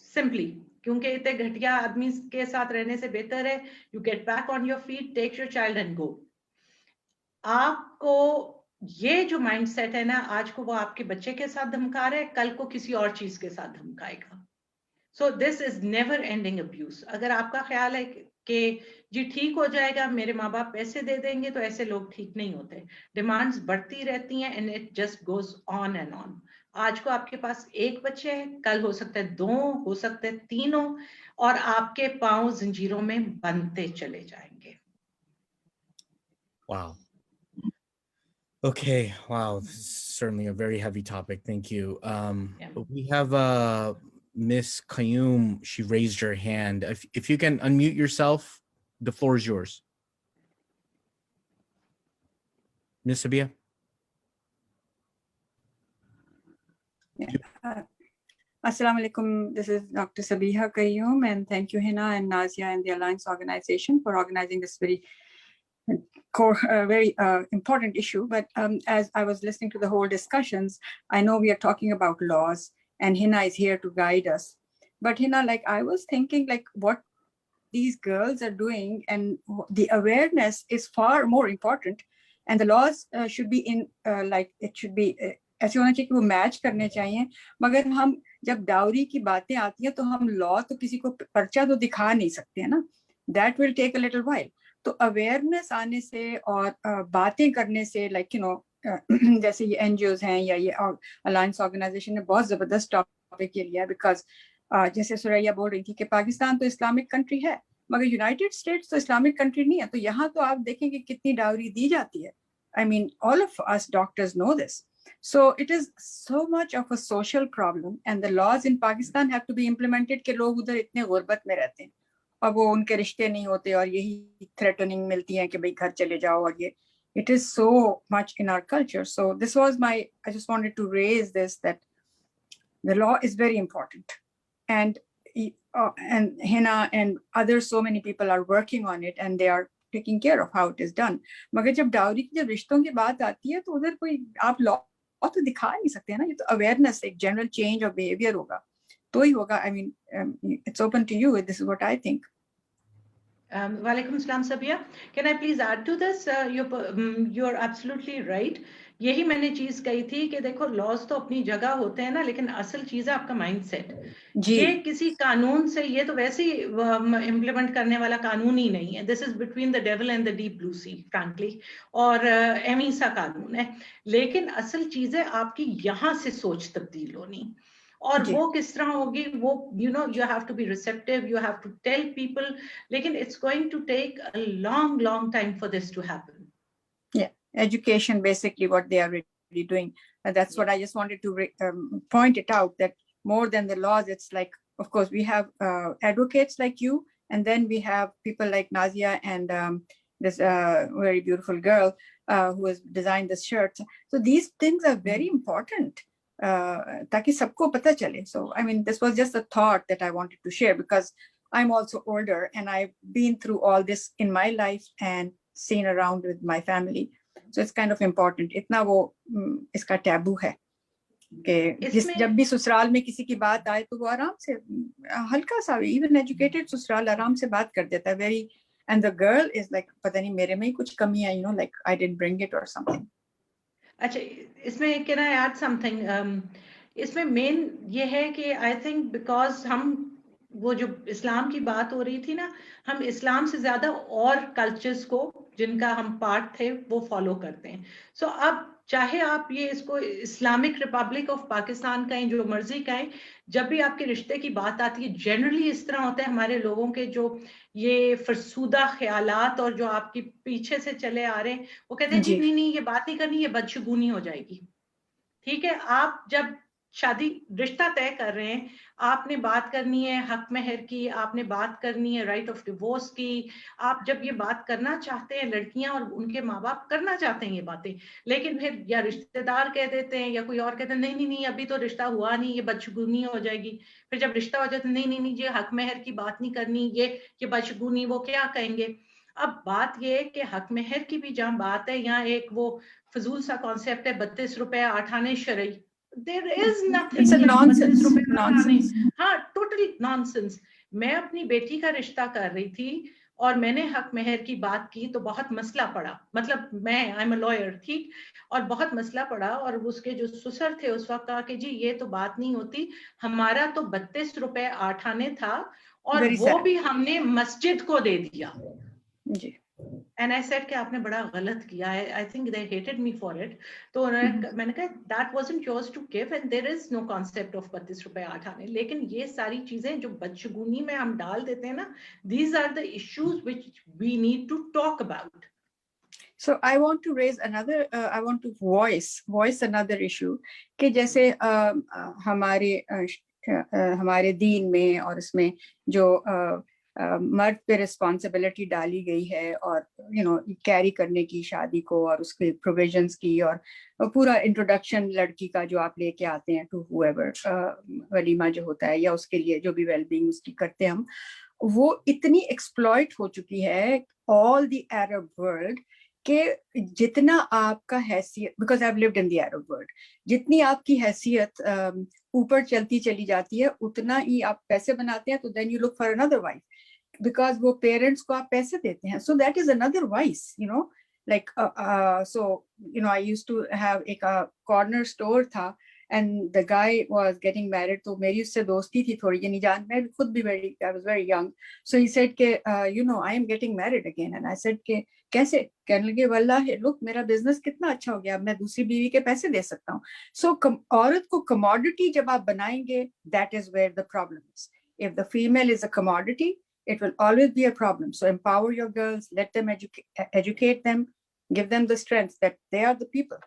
सिंपली, क्योंकि इतने घटिया आदमी के साथ रहने से बेहतर है you get back on your feet, take your child and go. आपको ये जो माइंडसेट है ना, आज को वो आपके बच्चे के साथ धमका रहा है, कल को किसी और चीज के साथ धमकाएगा। So this is never ending abuse. अगर आपका ख्याल है कि जी ठीक हो जाएगा, मेरे माँ बाप पैसे दे देंगे, तो ऐसे लोग ठीक नहीं होते। डिमांड्स बढ़ती रहती हैं and it just goes on and on. आज को आपके पास एक बच्चे है, कल हो सकता है 2, हो सकता है 3, और आपके पांव जंजीरों में बंधते चले जाएंगे। Wow. Okay. Wow. This is certainly a very heavy topic. Thank you. We have Miss Qayoom. She raised her hand. If you can unmute yourself, the floor is yours. Miss Sabeeha. Assalamu alaikum. This is Dr. Sabeeha Qayoom, and thank you, Hina and Nazia and the Alliance Organization for organizing this very important issue. But as I was listening to the whole discussions, I know we are talking about laws, and Hina is here to guide us. But like I was thinking like what these girls are doing, and the awareness is far more important, and the laws should be in like it should be ऐसे होना चाहिए कि वो match करने चाहिए. मगर हम जब डाउरी की बातें आती हैं तो हम लॉ तो किसी को पर्चा तो दिखा नहीं सकते हैं ना. That will take a little while. तो अवेयरनेस आने से और बातें करने से लाइक जैसे ये एनजीओज हैं या ये अलायंस ऑर्गेनाइजेशन ने बहुत जबरदस्त टॉपिक ये लिया, बिकॉज जैसे सुरैया बोल रही थी कि पाकिस्तान तो इस्लामिक कंट्री है मगर यूनाइटेड स्टेट्स तो इस्लामिक कंट्री नहीं है. तो यहाँ तो आप देखेंगे कितनी डाउरी दी जाती है. I mean, all of us doctors know this. So it is so much of a social problem, and the laws in Pakistan have to be implemented कि लोग उधर इतने गुर्बत में रहते हैं और वो उनके रिश्ते नहीं होते और यही threatening मिलती हैं कि भाई घर चले जाओ और ये. It is so much in our culture. So this was I just wanted to raise this, that the law is very important, and Hina and others, so many people are working on it, and they are taking care of how it is done. मगर जब dowry की जब रिश्तों की बात आती है तो उधर कोई आप लॉ तो दिखा नहीं सकते हैं ना. ये तो अवेयरनेस, एक जनरल चेंज ऑफ बिहेवियर होगा तो ही होगा. I mean, it's open to you. This is what I think. Walaikum salam, Sabeeha. Can I please add to this? You're absolutely right. यही मैंने चीज कही थी कि देखो लॉज तो अपनी जगह होते हैं ना, लेकिन असल चीज है आपका माइंडसेट. ये किसी कानून से, ये तो वैसे ही इम्प्लीमेंट करने वाला कानून ही नहीं है. This is between the devil and the deep blue sea frankly, और एमी सा कानून है. लेकिन असल चीज है आपकी यहाँ से सोच तब्दील होनी, और वो किस तरह होगी वो you have to be receptive, you have to tell people, लेकिन it's going to take a long time for this to happen. Education, basically what they are really doing, and that's what I just wanted to point it out, that more than the laws, it's like, of course we have advocates like you, and then we have people like Nazia and this very beautiful girl who has designed this shirt. So these things are very important ताकि सबको पता चले. So I mean, this was just a thought that I wanted to share, because I'm also older and I've been through all this in my life and seen around with my family. So it's kind of important. इतना वो इसका taboo है कि जब भी ससुराल में किसी की बात आए तो वो आराम से हल्का सा, even educated ससुराल आराम से बात कर देता है. very, and the girl is like पता नहीं मेरे में ही कुछ कमी है, like I didn't bring it or something. अच्छा, इसमें can I add something? इसमें मेन ये है कि I think because हम वो जो इस्लाम की बात हो रही थी ना, हम इस्लाम से ज्यादा और कल्चर्स को जिनका हम पार्ट थे वो फॉलो करते हैं. सो अब चाहे आप ये इसको इस्लामिक रिपब्लिक ऑफ पाकिस्तान कहें, जो मर्जी कहें, जब भी आपके रिश्ते की बात आती है जनरली इस तरह होता है हमारे लोगों के जो ये फरसूदा ख्यालात और जो आपके पीछे से चले आ रहे हैं, वो कहते हैं जी नहीं ये बात नहीं करनी, ये बदशगुनी हो जाएगी. ठीक है, आप जब शादी रिश्ता तय कर रहे हैं, आपने बात करनी है हक महर की, आपने बात करनी है राइट ऑफ डिवोर्स की. आप जब ये बात करना चाहते हैं, लड़कियां और उनके माँ बाप करना चाहते हैं ये बातें, लेकिन फिर या रिश्तेदार कह देते हैं या कोई और कहते हैं नहीं अभी तो रिश्ता हुआ नहीं, ये बदशगुनी हो जाएगी. फिर जब रिश्ता हो जाता है नहीं ये हक महर की बात नहीं करनी, ये बदशगुनी, वो क्या कहेंगे. अब बात ये है कि हक महर की भी जहाँ बात है, यहाँ एक वो फजूल सा कॉन्सेप्ट है 32 रुपए 8 आने शरई. There is nothing. It's a nonsense. हाँ, totally nonsense. मैं अपनी बेटी का रिश्ता कर रही थी और मैंने हक महर की बात की तो बहुत मसला पड़ा. मतलब मैं I'm a lawyer, ठीक, और बहुत मसला पड़ा, और उसके जो ससुर थे उस वक्त कहा कि जी ये तो बात नहीं होती, हमारा तो 32 रुपए 8 आने था और वो भी हमने मस्जिद को दे दिया. जी. And I said कि आपने बड़ा गलत किया है. I think they hated me for it. तो मैंने कहा that wasn't yours to give, and there is no concept of 32 रुपए 8 आने. लेकिन ये सारी चीजें जो बदशगुनी में हम डाल देते हैं ना, these are the issues which we need to talk about. So I want to raise another, I want to voice another issue कि जैसे हमारे दीन में और इसमें जो मर्द पे रिस्पॉन्सिबिलिटी डाली गई है और कैरी करने की शादी को और उसके प्रोविजंस की, और पूरा इंट्रोडक्शन लड़की का जो आप लेके आते हैं टू हुएवर, वलीमा जो होता है या उसके लिए जो भी वेलबींग उसकी करते हैं हम, वो इतनी एक्सप्लॉइट हो चुकी है ऑल द अरब वर्ल्ड कि जितना आपका हैसियत, because I have lived in the Arab world, जितनी आपकी हैसियत ऊपर चलती चली जाती है, उतना ही आप पैसे बनाते हैं, तो then you look for another wife, because वो parents को आप पैसे देते हैं. So that is another vice, you know, like so you know, I used to have एक corner store था, and the guy was getting married, तो मेरी उससे दोस्ती थी थोड़ी, यानी जान, मैं खुद भी I was very young. So he said के you know, I am getting married again, and I said के कैसे? कहने लगे वल्लाह, look, मेरा business कितना अच्छा हो गया, अब मैं दूसरी बीवी के पैसे दे सकता हूँ. So औरत को commodity जब आप बनाएंगे, that is where the problem is. If the female is a commodity, it will always be a problem. So empower your girls, let them educate them, give them the strength that they are the people.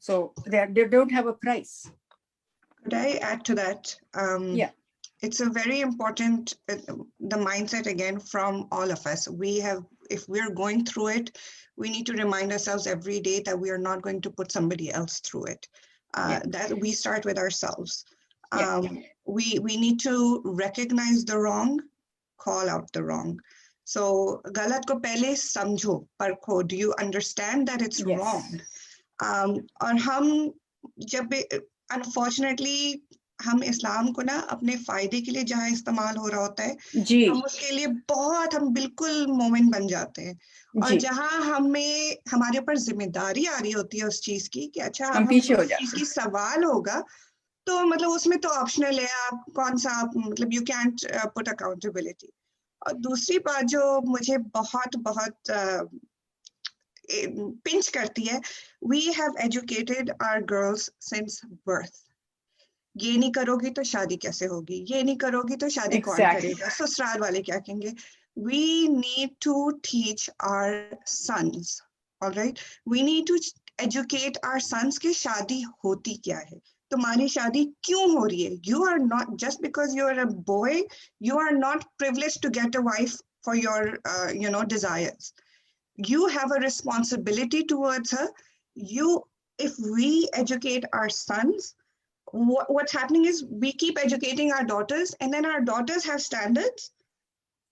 So they don't have a price. Could I add to that? Yeah. It's a very important, the mindset again from all of us. If we're going through it, we need to remind ourselves every day that we are not going to put somebody else through it. That we start with ourselves. We need to recognize the wrong, call out the wrong. So galat ko pehle samjho, parkho. Do you understand that it's wrong? और हम जब unfortunately हम इस्लाम को ना अपने फायदे के लिए जहाँ इस्तेमाल हो रहा होता है, हम उसके लिए हम बिल्कुल मोमेंट बन जाते हैं, और जहाँ हमारे ऊपर जिम्मेदारी आ रही होती है उस चीज की कि अच्छा हम पीछे हो जाते हैं, की सवाल होगा, तो मतलब उसमें तो ऑप्शनल है, आप कौन सा आप मतलब यू कैंट पुट अकाउंटेबिलिटी. और दूसरी बात जो मुझे बहुत पिंच करती है, we have educated our girls since birth. ये नहीं करोगी तो शादी कैसे होगी, ये नहीं करोगी तो शादी कौन करेगा, ससुराल वाले क्या कहेंगे. We need to teach our sons, all right? We need to educate our sons कि शादी होती क्या है, तुम्हारी शादी क्यों हो रही है. You are not, just because you are a boy, you are not privileged to get a wife for your you know, desires. You have a responsibility towards her. If we educate our sons, what's happening is we keep educating our daughters, and then our daughters have standards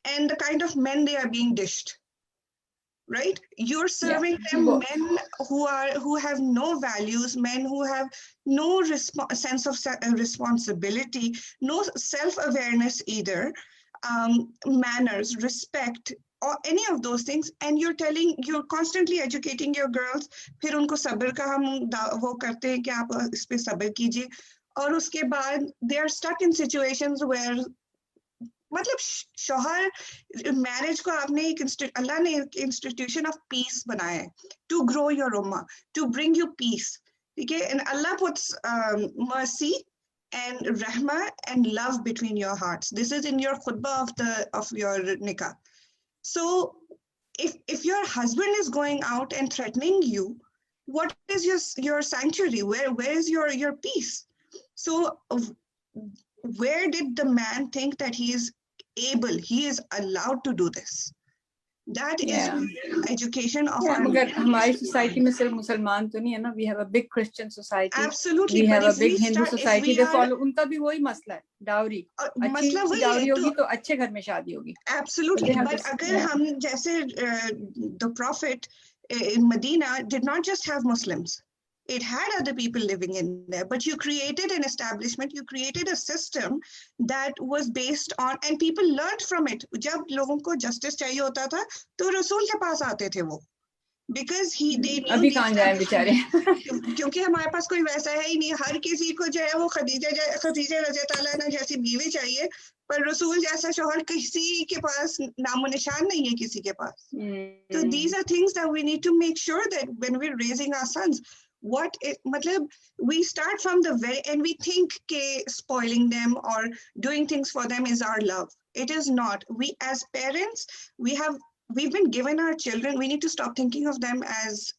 and the kind of men they are being dished, right? You're serving them men who have no values, men who have no sense of responsibility, no self-awareness either, manners, respect, or any of those things, and you're constantly educating your girls. फिर उनको सब्र का हम वो करते हैं कि आप इस पे सब्र कीजिए, और उसके बाद they are stuck in situations where मतलब शौहर, मैरिज को आपने अल्लाह ने एक इंस्टीट्यूशन ऑफ पीस बनाया है, to grow your ummah, to bring you peace, ठीक है, and Allah puts mercy and rahmah and love between your hearts. This is in your khutbah of your nikah. So if your husband is going out and threatening you, what is your sanctuary? Where is your peace? So where did the man think that he is allowed to do this? That is education of our मगर हमारी society में सिर्फ मुसलमान तो नहीं है ना, we have a big Christian society, absolutely, we have a big Hindu society, they follow, उनका भी वही मसला है, डाउरी, अच्छी डाउरी होगी तो अच्छे घर में शादी होगी. Absolutely, but अगर हम जैसे the Prophet in Medina did not just have Muslims, it had other people living in there, but you created an establishment, you created a system that was based on, and people learned from it. जब लोगों को justice चाहिए होता था, तो रसूल के पास आते थे वो, because they knew अभी कहाँ जाए बेचारे, क्योंकि हमारे पास कोई वैसा है ही नहीं. हर किसी को जो है वो खदीजा रज़ी अल्लाह अन्हा जैसी बीवी चाहिए, पर रसूल जैसा शौहर किसी के पास नामो निशान नहीं है किसी के पास. So these are things that we need to make sure that when we're raising our sons, we start from the very, and we think spoiling them or doing things for them is our love. It is not. We as parents, we've been given our children, we need to stop thinking of them as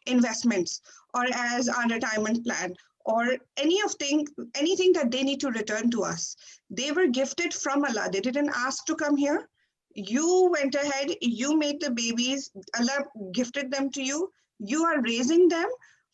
investments or as our retirement plan or anything that they need to return to us. They were gifted from Allah. They didn't ask to come here. You went ahead, you made the babies, Allah gifted them to you. You are raising them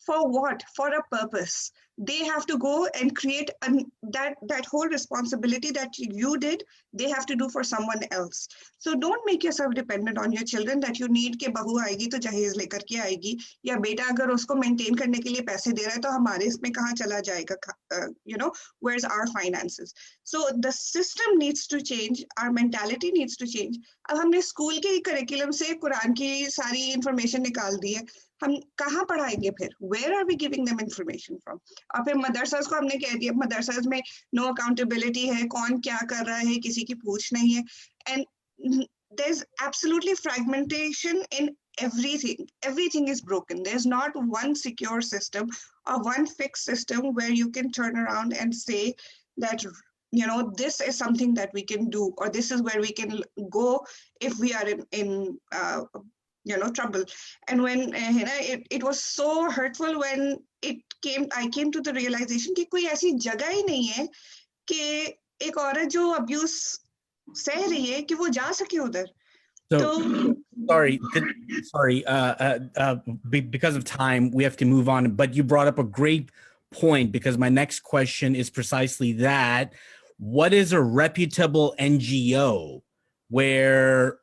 For what? For a purpose. They have to go and create that whole responsibility that you did, they have to do for someone else. So don't make yourself dependent on your children that you need ke bahu aayegi to jaheez lekar ke aayegi, ya beta agar usko maintain karne ke liye paise de raha hai to hamare isme kahan chala jayega, you know, where's our finances? So the system needs to change, our mentality needs to change. अब हमने school के curriculum से कुरान की सारी information निकाल दी है, हम कहाँ पढ़ाएंगे फिर? Where are we giving them information from? और फिर मदरसास को हमने कह दिया मदरसास में no accountability है, कौन क्या कर रहा है, किसी की पूछ नहीं है, and there's absolutely fragmentation in everything. Everything is broken. There's not one secure system or one fixed system where you can turn around and say that, you know, this is something that we can do, or this is where we can go if we are in you know, trouble. And when it was so hurtful when I came to the realization कि कोई ऐसी जगह ही नहीं है कि एक औरत जो abuse सह रही है कि वो जा सके उधर. So sorry, because of time, we have to move on, but you brought up a great point, because my next question is precisely that. What is a reputable NGO where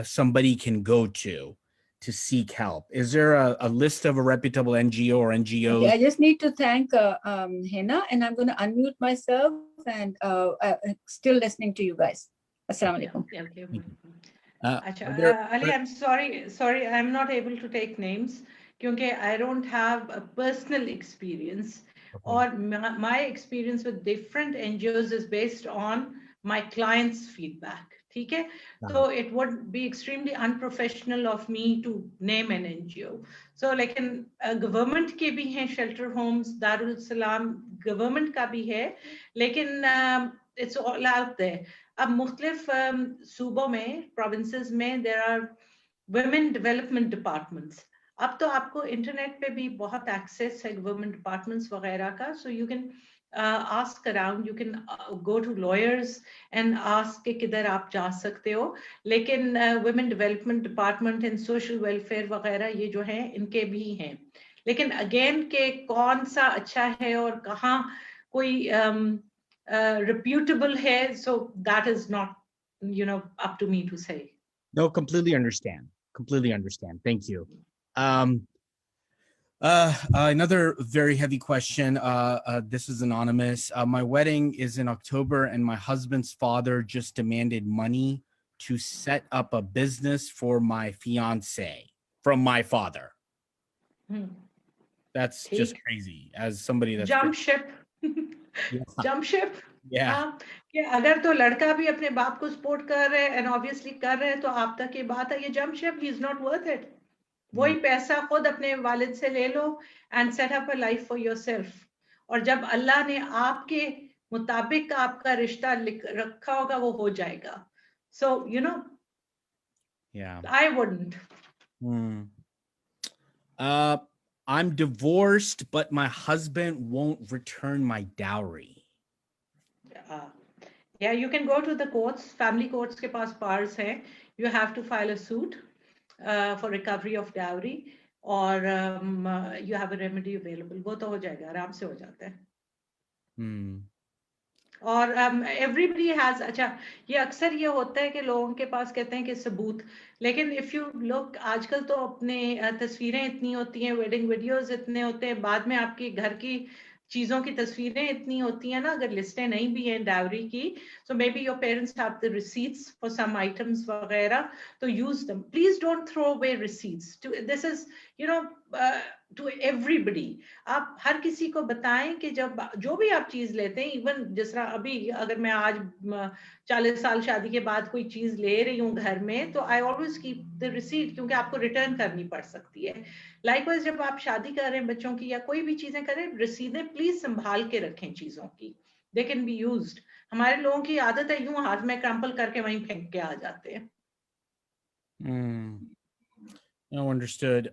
somebody can go to seek help? Is there a list of a reputable NGO or NGOs? Okay, I just need to thank Hina, and I'm going to unmute myself and still listening to you guys. Assalamu alaikum. Ali, I'm sorry, I'm not able to take names because I don't have a personal experience, or my experience with different NGOs is based on my clients' feedback. Okay? So it would be extremely unprofessional of me to name an NGO. So like in government के भी हैं shelter homes, Darul Salam government का भी है, लेकिन it's all out there. अब मुख्तलिफ सूबों में, provinces में, there are women development departments. अब तो आपको इंटरनेट पे भी बहुत access है government departments वगैरह का, so you can ask around, you can go to lawyers and ask कि किधर आप जा सकते हो, लेकिन women development department and social welfare वगैरह ये जो हैं इनके भी हैं, लेकिन again के कौन सा अच्छा है और कहाँ कोई reputable hai, so that is not, you know, up to me to say. No, completely understand. Thank you. Another very heavy question. This is anonymous. My wedding is in October, and my husband's father just demanded money to set up a business for my fiance from my father. That's just crazy. As somebody that's jump ship. Jump ship. Yeah. कि अगर तो लड़का भी अपने बाप को support कर रहे हैं and obviously कर रहे हैं, तो आप तक ये बात है, ये jump ship, he is not worth it. वही पैसा खुद अपने वालिद से ले लो and set up a life for yourself. और जब अल्लाह ने आपके मुताबिक आपका रिश्ता रखा होगा, वो हो जाएगा. So, you know, yeah, I wouldn't. I'm divorced, but my husband won't return my dowry. Yeah, you can go to the courts, family courts के पास powers हैं. You have to file a suit for recovery of dowry, or you have a remedy available. वो तो हो जाएगा, आराम से हो जाता है. और everybody has, अच्छा ये अक्सर ये होता है कि लोगों के पास कहते हैं कि सबूत, लेकिन if you look, आजकल तो अपने तस्वीरें इतनी होती हैं, wedding videos इतने होते हैं, बाद में आपकी घर की चीजों की तस्वीरें इतनी होती हैं ना, अगर लिस्टें नहीं भी हैं डावरी की, so maybe your parents have the receipts for some items वगैरह, तो use them. Please don't throw away receipts. This is, you know, to everybody. आप हर किसी को बताएं कि जब जो भी आप चीज लेते हैं, इवन जिस तरह अभी अगर मैं आज 40 साल शादी के बाद कोई चीज ले रही हूँ घर में, तो I always keep the receipt, क्योंकि आपको रिटर्न करनी पड़ सकती है. Likewise, जब आप शादी कर रहे हैं बच्चों की या कोई भी चीजें करें, रसीदें प्लीज संभाल के रखें चीजों की. They can be used. हमारे लोगों की आदत है यूं हाथ में क्रम्पल करके वहीं फेंक के आ जाते हैं. No, understood.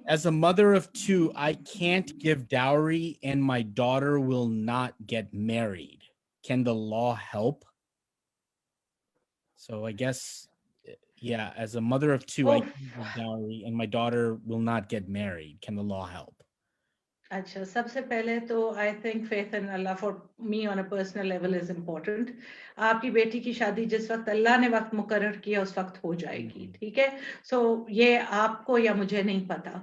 As a mother of two, I can't give dowry and my daughter will not get married. Can the law help? So I guess, Yeah, as a mother of two, I Oh, give dowry, and my daughter will not get married. Can the law help? अच्छा सबसे पहले तो I think faith in Allah for me on a personal level is important. आपकी बेटी की शादी जिस वक्त अल्लाह ने वक्त मुकर्रर किया उस वक्त हो जाएगी, ठीक है. सो ये आपको या मुझे नहीं पता.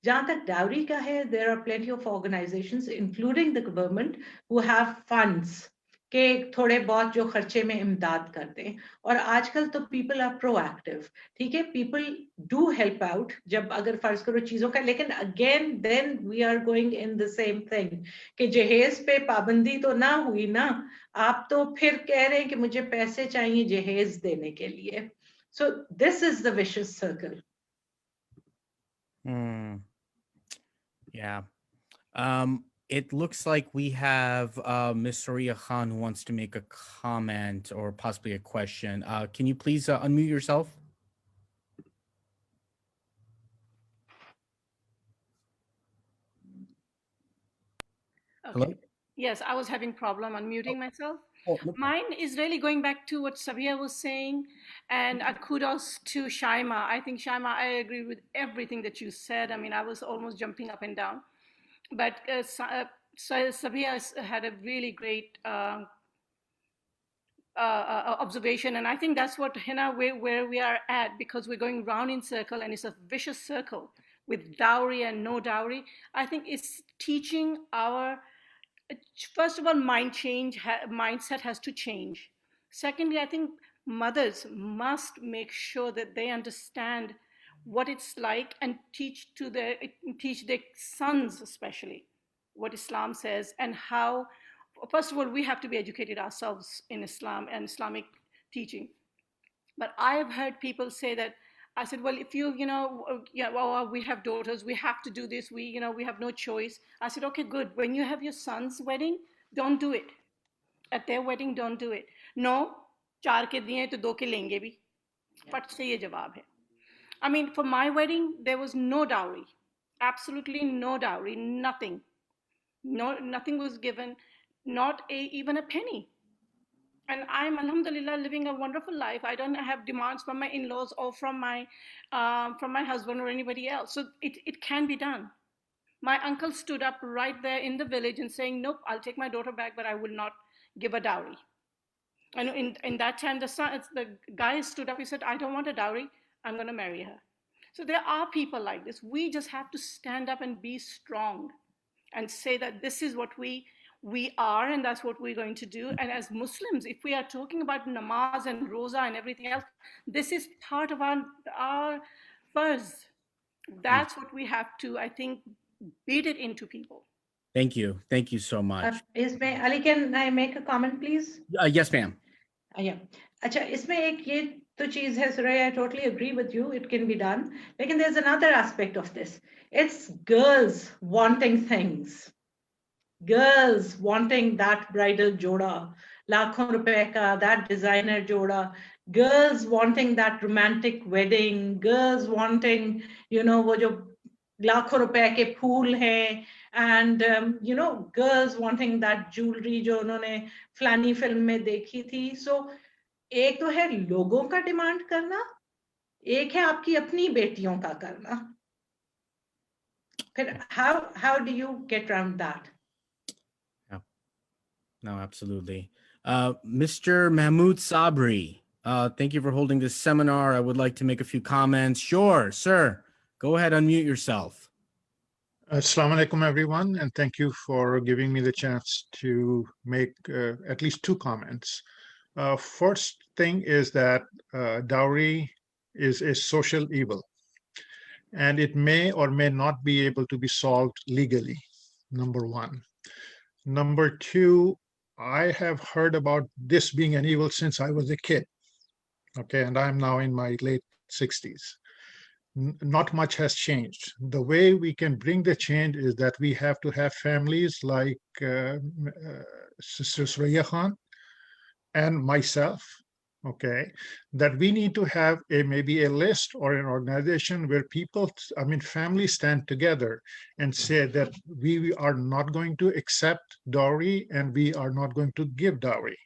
जहां तक डाउरी का है, there are plenty of organisations including the government who have funds के थोड़े बहुत जो खर्चे में इमदाद करते हैं. और आजकल तो पीपल आर प्रोएक्टिव, ठीक है. पीपल डू हेल्प आउट जब अगर फर्ज करो चीजों का. लेकिन again then we are going in the same thing कि जहेज पे पाबंदी तो ना हुई ना, आप तो फिर कह रहे हैं कि मुझे पैसे चाहिए जहेज देने के लिए. सो this is the vicious circle. Yeah. It looks like we have Miss Suraya Khan who wants to make a comment or possibly a question. Can you please unmute yourself? Okay. Hello? Yes, I was having problem unmuting myself. Oh, no problem. Mine is really going back to what Sabeeha was saying, and kudos to Shaima. I think, Shaima, I agree with everything that you said. I mean, I was almost jumping up and down. But Sabeeha had a really great observation, and I think that's what, Hina, where we are at, because we're going round in circle, and it's a vicious circle with dowry and no dowry. I think it's teaching our, first of all, mindset has to change. Secondly, I think mothers must make sure that they understand what it's like and teach their sons especially what Islam says, and how, first of all, we have to be educated ourselves in Islam and Islamic teaching. But I have heard people say that, I said, well, if well, we have daughters, we have to do this, we have no choice. I said, okay, good. When you have your son's wedding, don't do it. At their wedding, don't do it. No, चार के दिए तो दो के लेंगे भी. फट से ये जवाब है. I mean, for my wedding, there was no dowry. Absolutely no dowry, nothing. No, nothing was given, not even a penny. And I'm, alhamdulillah, living a wonderful life. I don't have demands from my in-laws or from my husband or anybody else. So it can be done. My uncle stood up right there in the village and saying, nope, I'll take my daughter back, but I will not give a dowry. And in that time, the guy stood up, he said, I don't want a dowry, I'm going to marry her. So there are people like this. We just have to stand up and be strong and say that this is what we are, and that's what we're going to do. And as Muslims, if we are talking about namaz and roza and everything else, this is part of our farz. That's what we have to, I think, beat it into people. Thank you. Thank you so much. Ali, can I make a comment, please? Yes, ma'am. Yeah. अच्छा, इसमें एक ये तो चीज है, Suraya, I totally agree with you, it can be done. Lekin there's another aspect of this. It's girls wanting things. Girls wanting that bridal joda, lakhon rupe ka, that designer joda. Girls wanting that romantic wedding. Girls wanting, wo jo lakhon rupe ke phool hai. And girls wanting that jewelry जो उन्होंने फलानी film में देखी थी. So एक तो है लोगों का डिमांड करना, एक है आपकी अपनी बेटियों का करना. फिर how do you get around that? Yeah. No, absolutely. Mr. Mahmood Sabri, thank you for holding this seminar. I would like to make a few comments. Sure, sir. Go ahead, unmute yourself. Assalamu alaikum, everyone, and thank you for giving me the chance to make at least two comments. First thing is that dowry is a social evil, and it may or may not be able to be solved legally, number one. Number two, I have heard about this being an evil since I was a kid, okay, and I'm now in my late 60s. Not much has changed. The way we can bring the change is that we have to have families like Sister Suraya Khan and myself, okay, that we need to have maybe a list or an organization where families stand together and say that we are not going to accept dowry and we are not going to give dowry.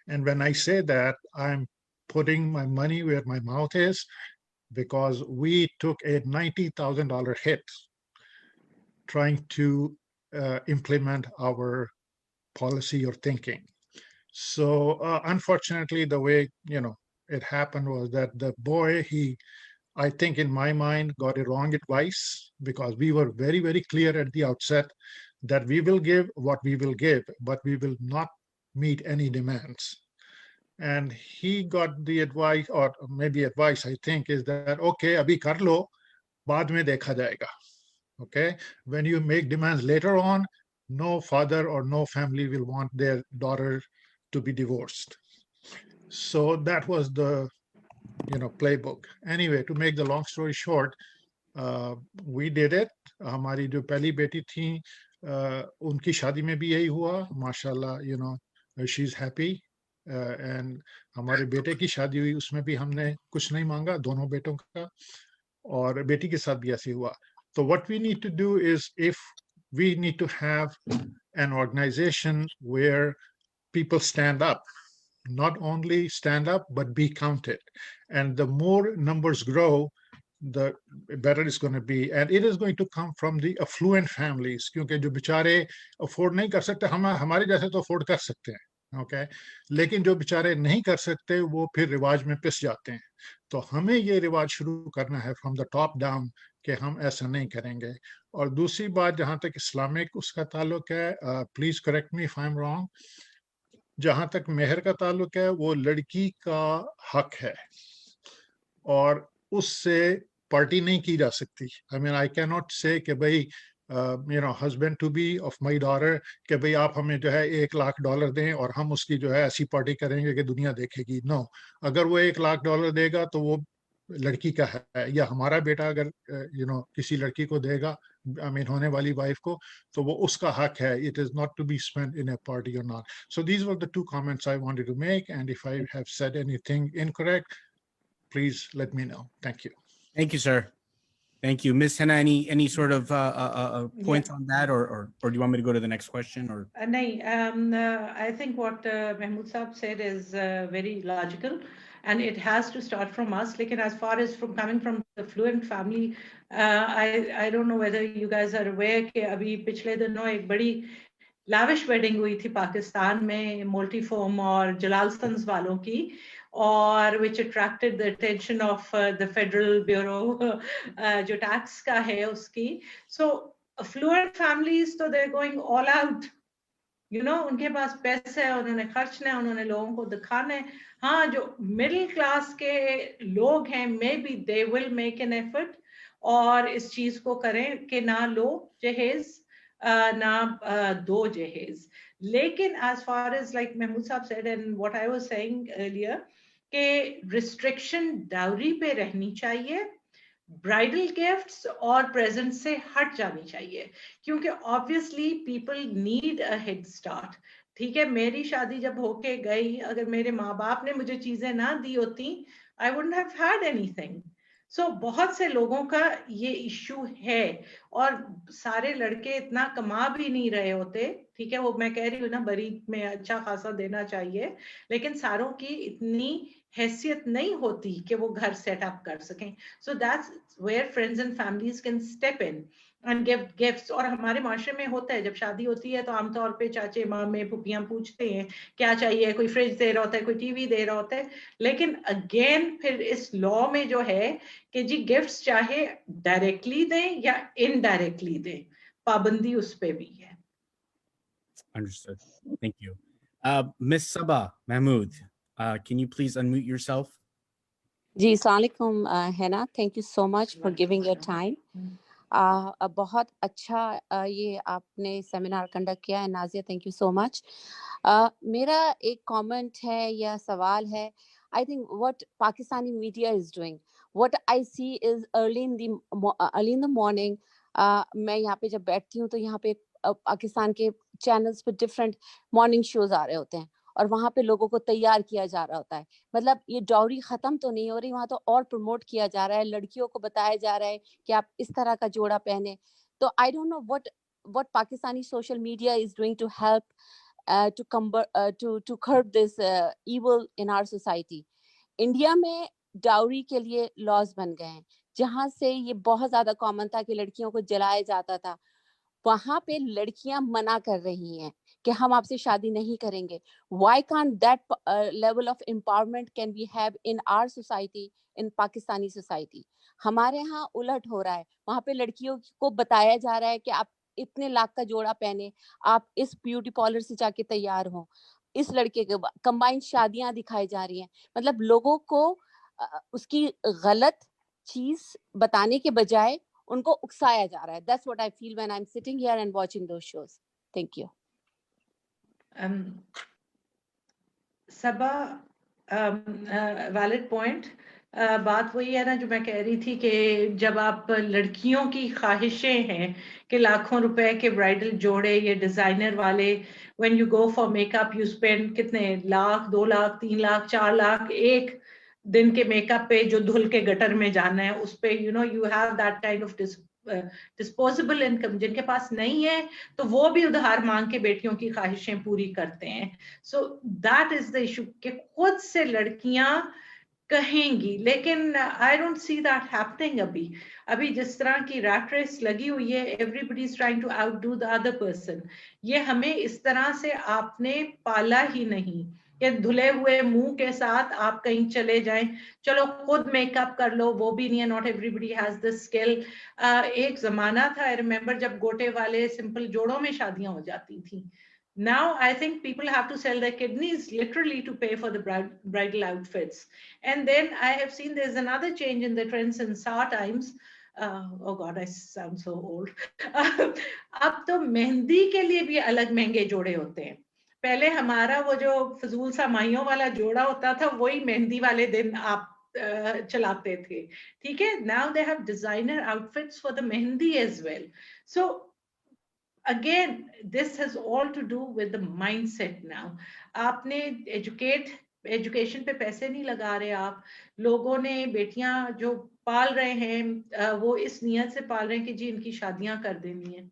And when I say that, I'm putting my money where my mouth is, because we took a $90,000 hit trying to implement our policy or thinking. So unfortunately, the way it happened was that the boy, I think in my mind, got a wrong advice, because we were very, very clear at the outset that we will give what we will give, but we will not meet any demands. And he got the advice, or maybe advice, I think, is that, okay, abhi kar lo, baad mein dekha jayega. Okay, when you make demands later on, no father or no family will want their daughter to be divorced. So that was the playbook. Anyway, to make the long story short, we did it. हमारी जो पहली बेटी थी, उनकी शादी में भी यही हुआ. माशाल्लाह, she's happy. And हमारे बेटे की शादी हुई, उसमें भी हमने कुछ नहीं मांगा, दोनों बेटों का, और बेटी के साथ भी ऐसे हुआ. So what we need to do is, if we need to have an organization where people stand up, not only stand up, but be counted. And the more numbers grow, the better it's going to be. And it is going to come from the affluent families, क्योंकि जो बेचारे afford नहीं कर सकते, हमारे जैसे तो afford कर सकते हैं, okay? लेकिन जो बेचारे नहीं कर सकते, वो फिर रिवाज में पिस जाते हैं. तो हमें ये रिवाज शुरू करना है from the top down, कि हम ऐसा नहीं करेंगे. और दूसरी बात, जहाँ तक इस्लामिक उसका ताल्लुक है, please correct me if I'm wrong, जहां तक मेहर का ताल्लुक है, वो लड़की का हक है और उससे पार्टी नहीं की जा सकती. I mean, I cannot say कि भाई husband to be of my daughter, कि भाई आप हमें जो है $1,00,000 दें और हम उसकी जो है ऐसी पार्टी करेंगे कि दुनिया देखेगी. नो, अगर वो $1,00,000 देगा तो वो लड़की का है, या हमारा बेटा अगर किसी लड़की को देगा, होने वाली वाइफ को, तो वो उसका हक है. It is not to be spent in a party or not. So these were the two comments I wanted to make, and if I have said anything incorrect, please let me know. Thank you. Thank you, sir. Thank you. Ms. Hina, any sort of points on that, or do you want me to go to the next question? Or I think what Mehmood Saab said is very logical, and it has to start from us. Like, as far as from coming from the affluent family, I don't know whether you guys are aware कि अभी पिछले दिनों एक बड़ी lavish wedding हुई थी पाकिस्तान में, multiform और जलालसंस वालों की, और which attracted the attention of the Federal Bureau जो tax का है उसकी. So affluent families, so they're going all out. उनके पास पैसे है, उन्होंने खर्चना है, उन्होंने लोगों को दिखाना है. हाँ, जो मिडिल क्लास के लोग हैं, maybe they will make an effort और इस चीज को करें कि ना लो जहेज, ना दो जहेज. लेकिन as far as like Mehmood Saab said and what I was saying earlier, कि restriction dowry पे रहनी चाहिए, ब्राइडल गिफ्ट्स और प्रेजेंट से हट जानी चाहिए, क्योंकि obviously people need a head start. ठीक है, मेरी शादी जब होके गई, अगर मेरे माँ बाप ने मुझे चीजें ना दी होती, I wouldn't have had anything. So बहुत से लोगों का ये इश्यू है, और सारे लड़के इतना कमा भी नहीं रहे होते. ठीक है, वो मैं कह रही हूँ ना, बरीत में अच्छा खासा देना चाहिए, लेकिन सारों की इतनी हैसियत नहीं होती कि वो घर सेटअप कर सकें. So that's where friends and families can step in and give gifts. और हमारे माशरे में होता है, जब शादी होती है तो आमतौर पे चाचे मामे फूफियां पूछते हैं क्या चाहिए, कोई फ्रिज दे रहा होता है, कोई टीवी दे रहा होता है. लेकिन अगेन फिर इस लॉ में जो है कि जी गिफ्ट्स चाहे डायरेक्टली दें या इनडायरेक्टली दें, पाबंदी उस पे भी है. Understood. Thank you. Miss Saba, Mahmood, can you please unmute yourself? जी, अस्सलाम वालेकुम Hina, thank you so much for giving your time. बहुत अच्छा ये आपने सेमिनार कंडक्ट किया है. Nazia, thank you so much. मेरा एक कमेंट है या सवाल है. I think what Pakistani media is doing, what I see is early in the morning. मैं यहाँ पे जब बैठती हूँ तो यहाँ पे पाकिस्तान के चैनल्स पे डिफरेंट मॉर्निंग शोज आ रहे होते हैं, और वहाँ पे लोगों को तैयार किया जा रहा होता है. मतलब ये डाउरी खत्म तो नहीं हो रही, वहाँ तो और प्रमोट किया जा रहा है, लड़कियों को बताया जा रहा है कि आप इस तरह का जोड़ा पहने. तो I don't know what Pakistani social media is doing to help to curb this evil in our society. India में डाउरी के लिए लॉज बन गए हैं, जहां से ये बहुत ज्यादा कॉमन था कि लड़कियों को जलाया जाता था, वहां पे लड़कियां मना कर रही हैं कि हम आपसे शादी नहीं करेंगे. Why can't that level of empowerment can we have in our society, in Pakistani society? हमारे यहाँ उलट हो रहा है. वहां पे लड़कियों को बताया जा रहा है कि आप इतने लाख का जोड़ा पहने, आप इस ब्यूटी पार्लर से जाके तैयार हो, इस लड़के के कंबाइंड शादियां दिखाई जा रही हैं. मतलब लोगों को उसकी गलत चीज बताने के बजाय उनको उकसाया जा रहा है. That's what I feel when I'm sitting here and watching those shows. Thank you. Saba, valid point. बात वही है ना जो मैं कह रही थी कि जब आप लड़कियों की ख्वाहिशें हैं कि लाखों रुपए के ब्राइडल जोड़े, ये डिजाइनर वाले, when you go for makeup you spend कितने लाख, 2 लाख, 3 लाख, 4 लाख एक दिन के मेकअप पे जो धुल के गटर में जाना है उस पे, you know, you have that kind of disposable income. जिनके पास नहीं है तो वो भी उधार मांग के बेटियों की ख्वाहिशें पूरी करते हैं. So that is the issue कि खुद से लड़कियां कहेंगी, लेकिन I don't see that happening. अभी जिस तरह की रैट रेस लगी हुई है, everybody is trying to outdo the other person. ये हमें इस तरह से आपने पाला ही नहीं कि धुले हुए मुंह के साथ आप कहीं चले जाएं, चलो खुद मेकअप कर लो, वो भी नहीं है. Not everybody has the skill. एक जमाना था, आई रिमेम्बर, जब गोटे वाले सिंपल जोड़ों में शादियां हो जाती थी. Now I think people have to sell their kidneys literally to pay for the bridal outfits. And then I have seen there's another change in the trends in SAR times. Oh God, I sound so old. अब तो मेहंदी के लिए भी अलग महंगे जोड़े होते हैं. पहले हमारा वो जो फजूल सा माइयों वाला जोड़ा होता था वही मेहंदी वाले दिन आप चलाते थे, ठीक है. Now they have designer outfits for the mehendi as well. So again, this has all to do with the mindset now. आपने एजुकेशन पे पैसे नहीं लगा रहे आप. लोगों ने बेटियां जो पाल रहे हैं वो इस नियत से पाल रहे हैं कि जी इनकी शादियां कर देनी है.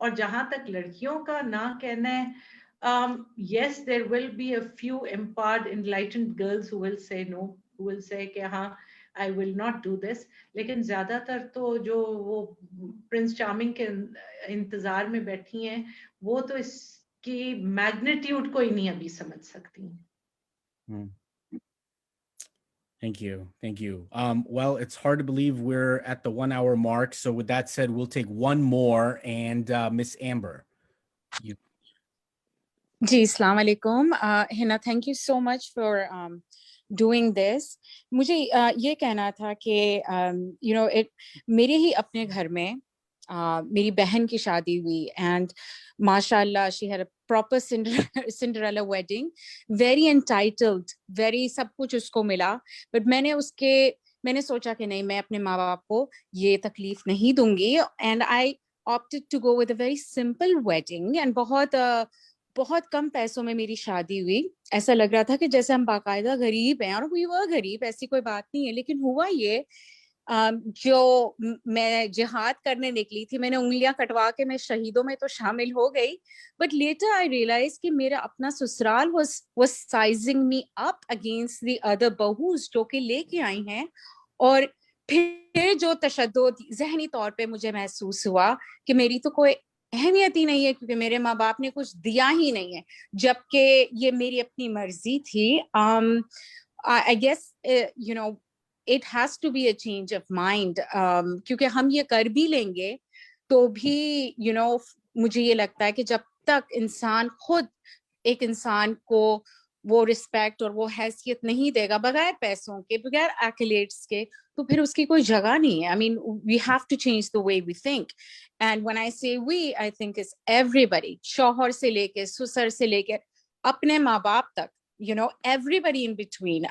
और जहां तक लड़कियों का ना कहना है, yes, there will be a few empowered, enlightened girls who will say no, who will say कि हाँ I will not do this. लेकिन ज्यादातर तो जो वो प्रिंस चार्मिंग के इंतजार में बैठी हैं, वो तो इसकी मैग्नीट्यूड को ही नहीं अभी समझ सकती. Thank you. Thank you. Well, it's hard to believe we're at the 1 hour mark. So with that said, we'll take one more, and Miss Amber. You. Ji, Assalamu alaikum. Hina, thank you so much for doing this. मुझे ये कहना था कि you know, मेरे ही अपने घर में मेरी बहन की शादी हुई, and mashallah she had a proper Cinderella wedding, very entitled, very सब कुछ उसको मिला. But मैंने सोचा कि नहीं, मैं अपने माँ बाप को ये तकलीफ नहीं दूंगी, and I opted to go with a very simple wedding, and बहुत कम पैसों में मेरी शादी हुई. ऐसा लग रहा था कि जैसे हम बाकायदा गरीब हैं, और we were गरीब, ऐसी कोई बात नहीं है. लेकिन हुआ ये, जो मैं जिहाद करने निकली थी, मैंने उंगलियां कटवा के मैं शहीदों में तो शामिल हो गई. बट लेटर आई रियलाइज कि मेरा अपना ससुराल was sizing me up against the other बहूज जो कि लेके आई हैं. और फिर जो तशद्दुद ज़हनी तौर पे मुझे महसूस हुआ कि मेरी तो कोई अहमियत ही नहीं है, क्योंकि मेरे माँ बाप ने कुछ दिया ही नहीं है, जबकि ये मेरी अपनी मर्जी थी. I guess you know, it has to be a change of mind, क्योंकि हम ये कर भी लेंगे तो भी you know, मुझे ये लगता है कि जब तक इंसान खुद एक इंसान को वो रिस्पेक्ट और वो हैसियत नहीं देगा बगैर पैसों के, बगैर accolades के, तो फिर उसकी कोई जगह नहीं है. I mean, we have to change the way we think. And when I say we, I think it's everybody, शौहर से लेके, ससुर से लेके, अपने माँ बाप तक, you know, everybody in between.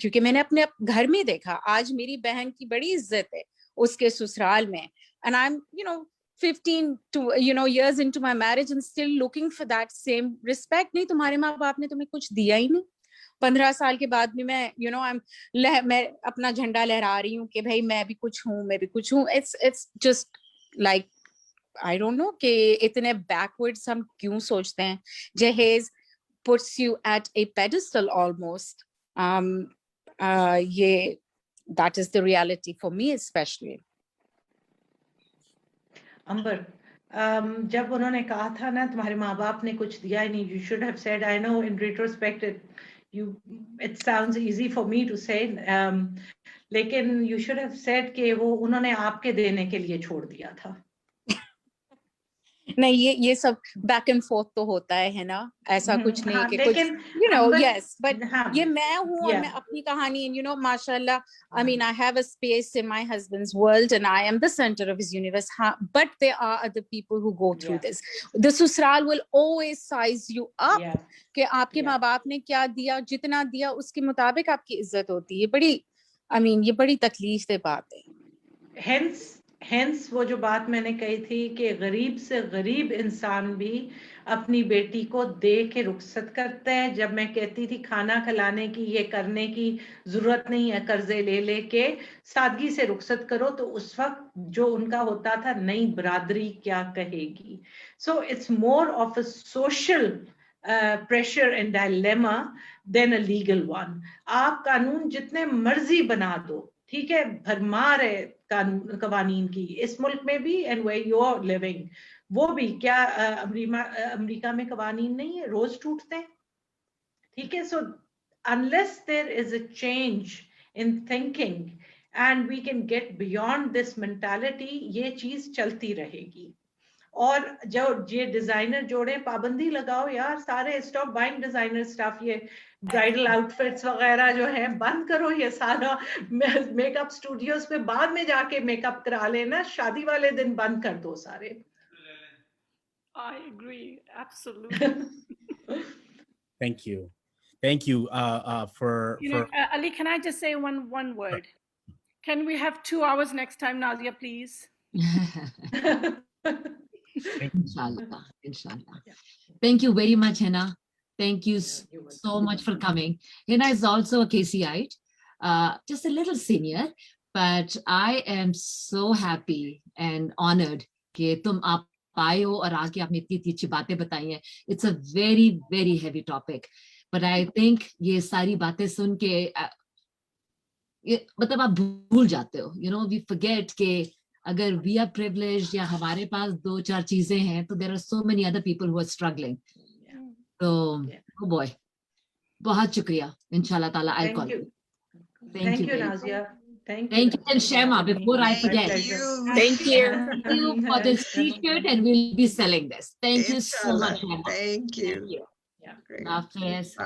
क्योंकि मैंने अपने घर में देखा, आज मेरी बहन की बड़ी इज्जत है उसके ससुराल में, and I'm, you know, 15 years into my marriage and still looking for that same respect. नहीं, तुम्हारे माँ बाप ने तुम्हें कुछ दिया ही नहीं. 15 साल के बाद भी मैं, you know, मैं अपना झंडा लहरा रही हूँ कि भाई मैं भी कुछ हूँ. It's just like, I don't know कि इतने backwards हम क्यों सोचते हैं. Jahez puts you at a pedestal almost. that is the reality for me especially. अंबर, जब उन्होंने कहा था ना तुम्हारे माँ बाप ने कुछ दिया ही नहीं, you should have said, I know in retrospect it sounds easy for me to say, लेकिन you should have said कि वो उन्होंने आपके देने के लिए छोड़ दिया था. नहीं, ये सब बैक एंड फोर्थ तो होता है ना, ऐसा कुछ नहीं कि कुछ yes, but ये मैं हूँ और मैं अपनी कहानी, and mashallah, I mean, I have a space in my husband's world and I am the center of his universe, but there are other people who go through this. The ससुराल will always size you up कि आपके माँ बाप ने क्या दिया, जितना दिया उसके मुताबिक आपकी इज्जत होती है. बड़ी, I mean, ये बड़ी तकलीफ दे बात है. Hence वो जो बात मैंने कही थी कि गरीब से गरीब इंसान भी अपनी बेटी को दे के रुखसत करता है. जब मैं कहती थी खाना खिलाने की, ये करने की जरूरत नहीं है, कर्जे ले लेके सादगी से रुखसत करो, तो उस वक्त जो उनका होता था, नई बरादरी क्या कहेगी. So it's more of a social pressure and dilemma than a legal one. आप कानून जितने मर्जी बना दो, ठीक है, भरमार है कवानीन की इस मुल्क में भी, and where you are living, वो भी क्या अमेरिका में कवानीन नहीं है, रोज टूटते हैं, ठीक है. So unless there is a change in thinking and we can get beyond this mentality, ये चीज चलती रहेगी. और जो ये डिजाइनर जोड़े, पाबंदी लगाओ यार, सारे स्टॉप बाइंग डिजाइनर स्टफ, ये ब्राइडल आउटफिट्स वगैरह जो है बंद करो. ये सारा मेकअप स्टूडियोज पे बाद में जाके मेकअप करा लेना, शादी वाले दिन बंद कर दो सारे. I agree, absolutely. Thank you for Ali, can I just say one word? Can we have 2 hours next time, Nazia, please? Inshallah. Thank you very much, Hina. Thank you so much for coming. Hina is also a KCite, just a little senior, but I am so happy and honored कि तुम आप आए हो और आके आपने इतनी अच्छी बातें बताई हैं. It's a very, very heavy topic, but I think ये सारी बातें सुन के मतलब आप भूल जाते हो. We forget कि अगर we are privileged या हमारे पास 2-4 चीजें हैं, तो there are so many other people who are struggling. So, oh boy, बहुत शुक्रिया. Inshallah Taala, I'll call you. Thank you, Nazia. Thank you. And Shema, before I forget. Thank you. Thank you for this t-shirt, and we'll be selling this. Thank you so much, Shema. Thank you. Yeah. Great. Hafiz.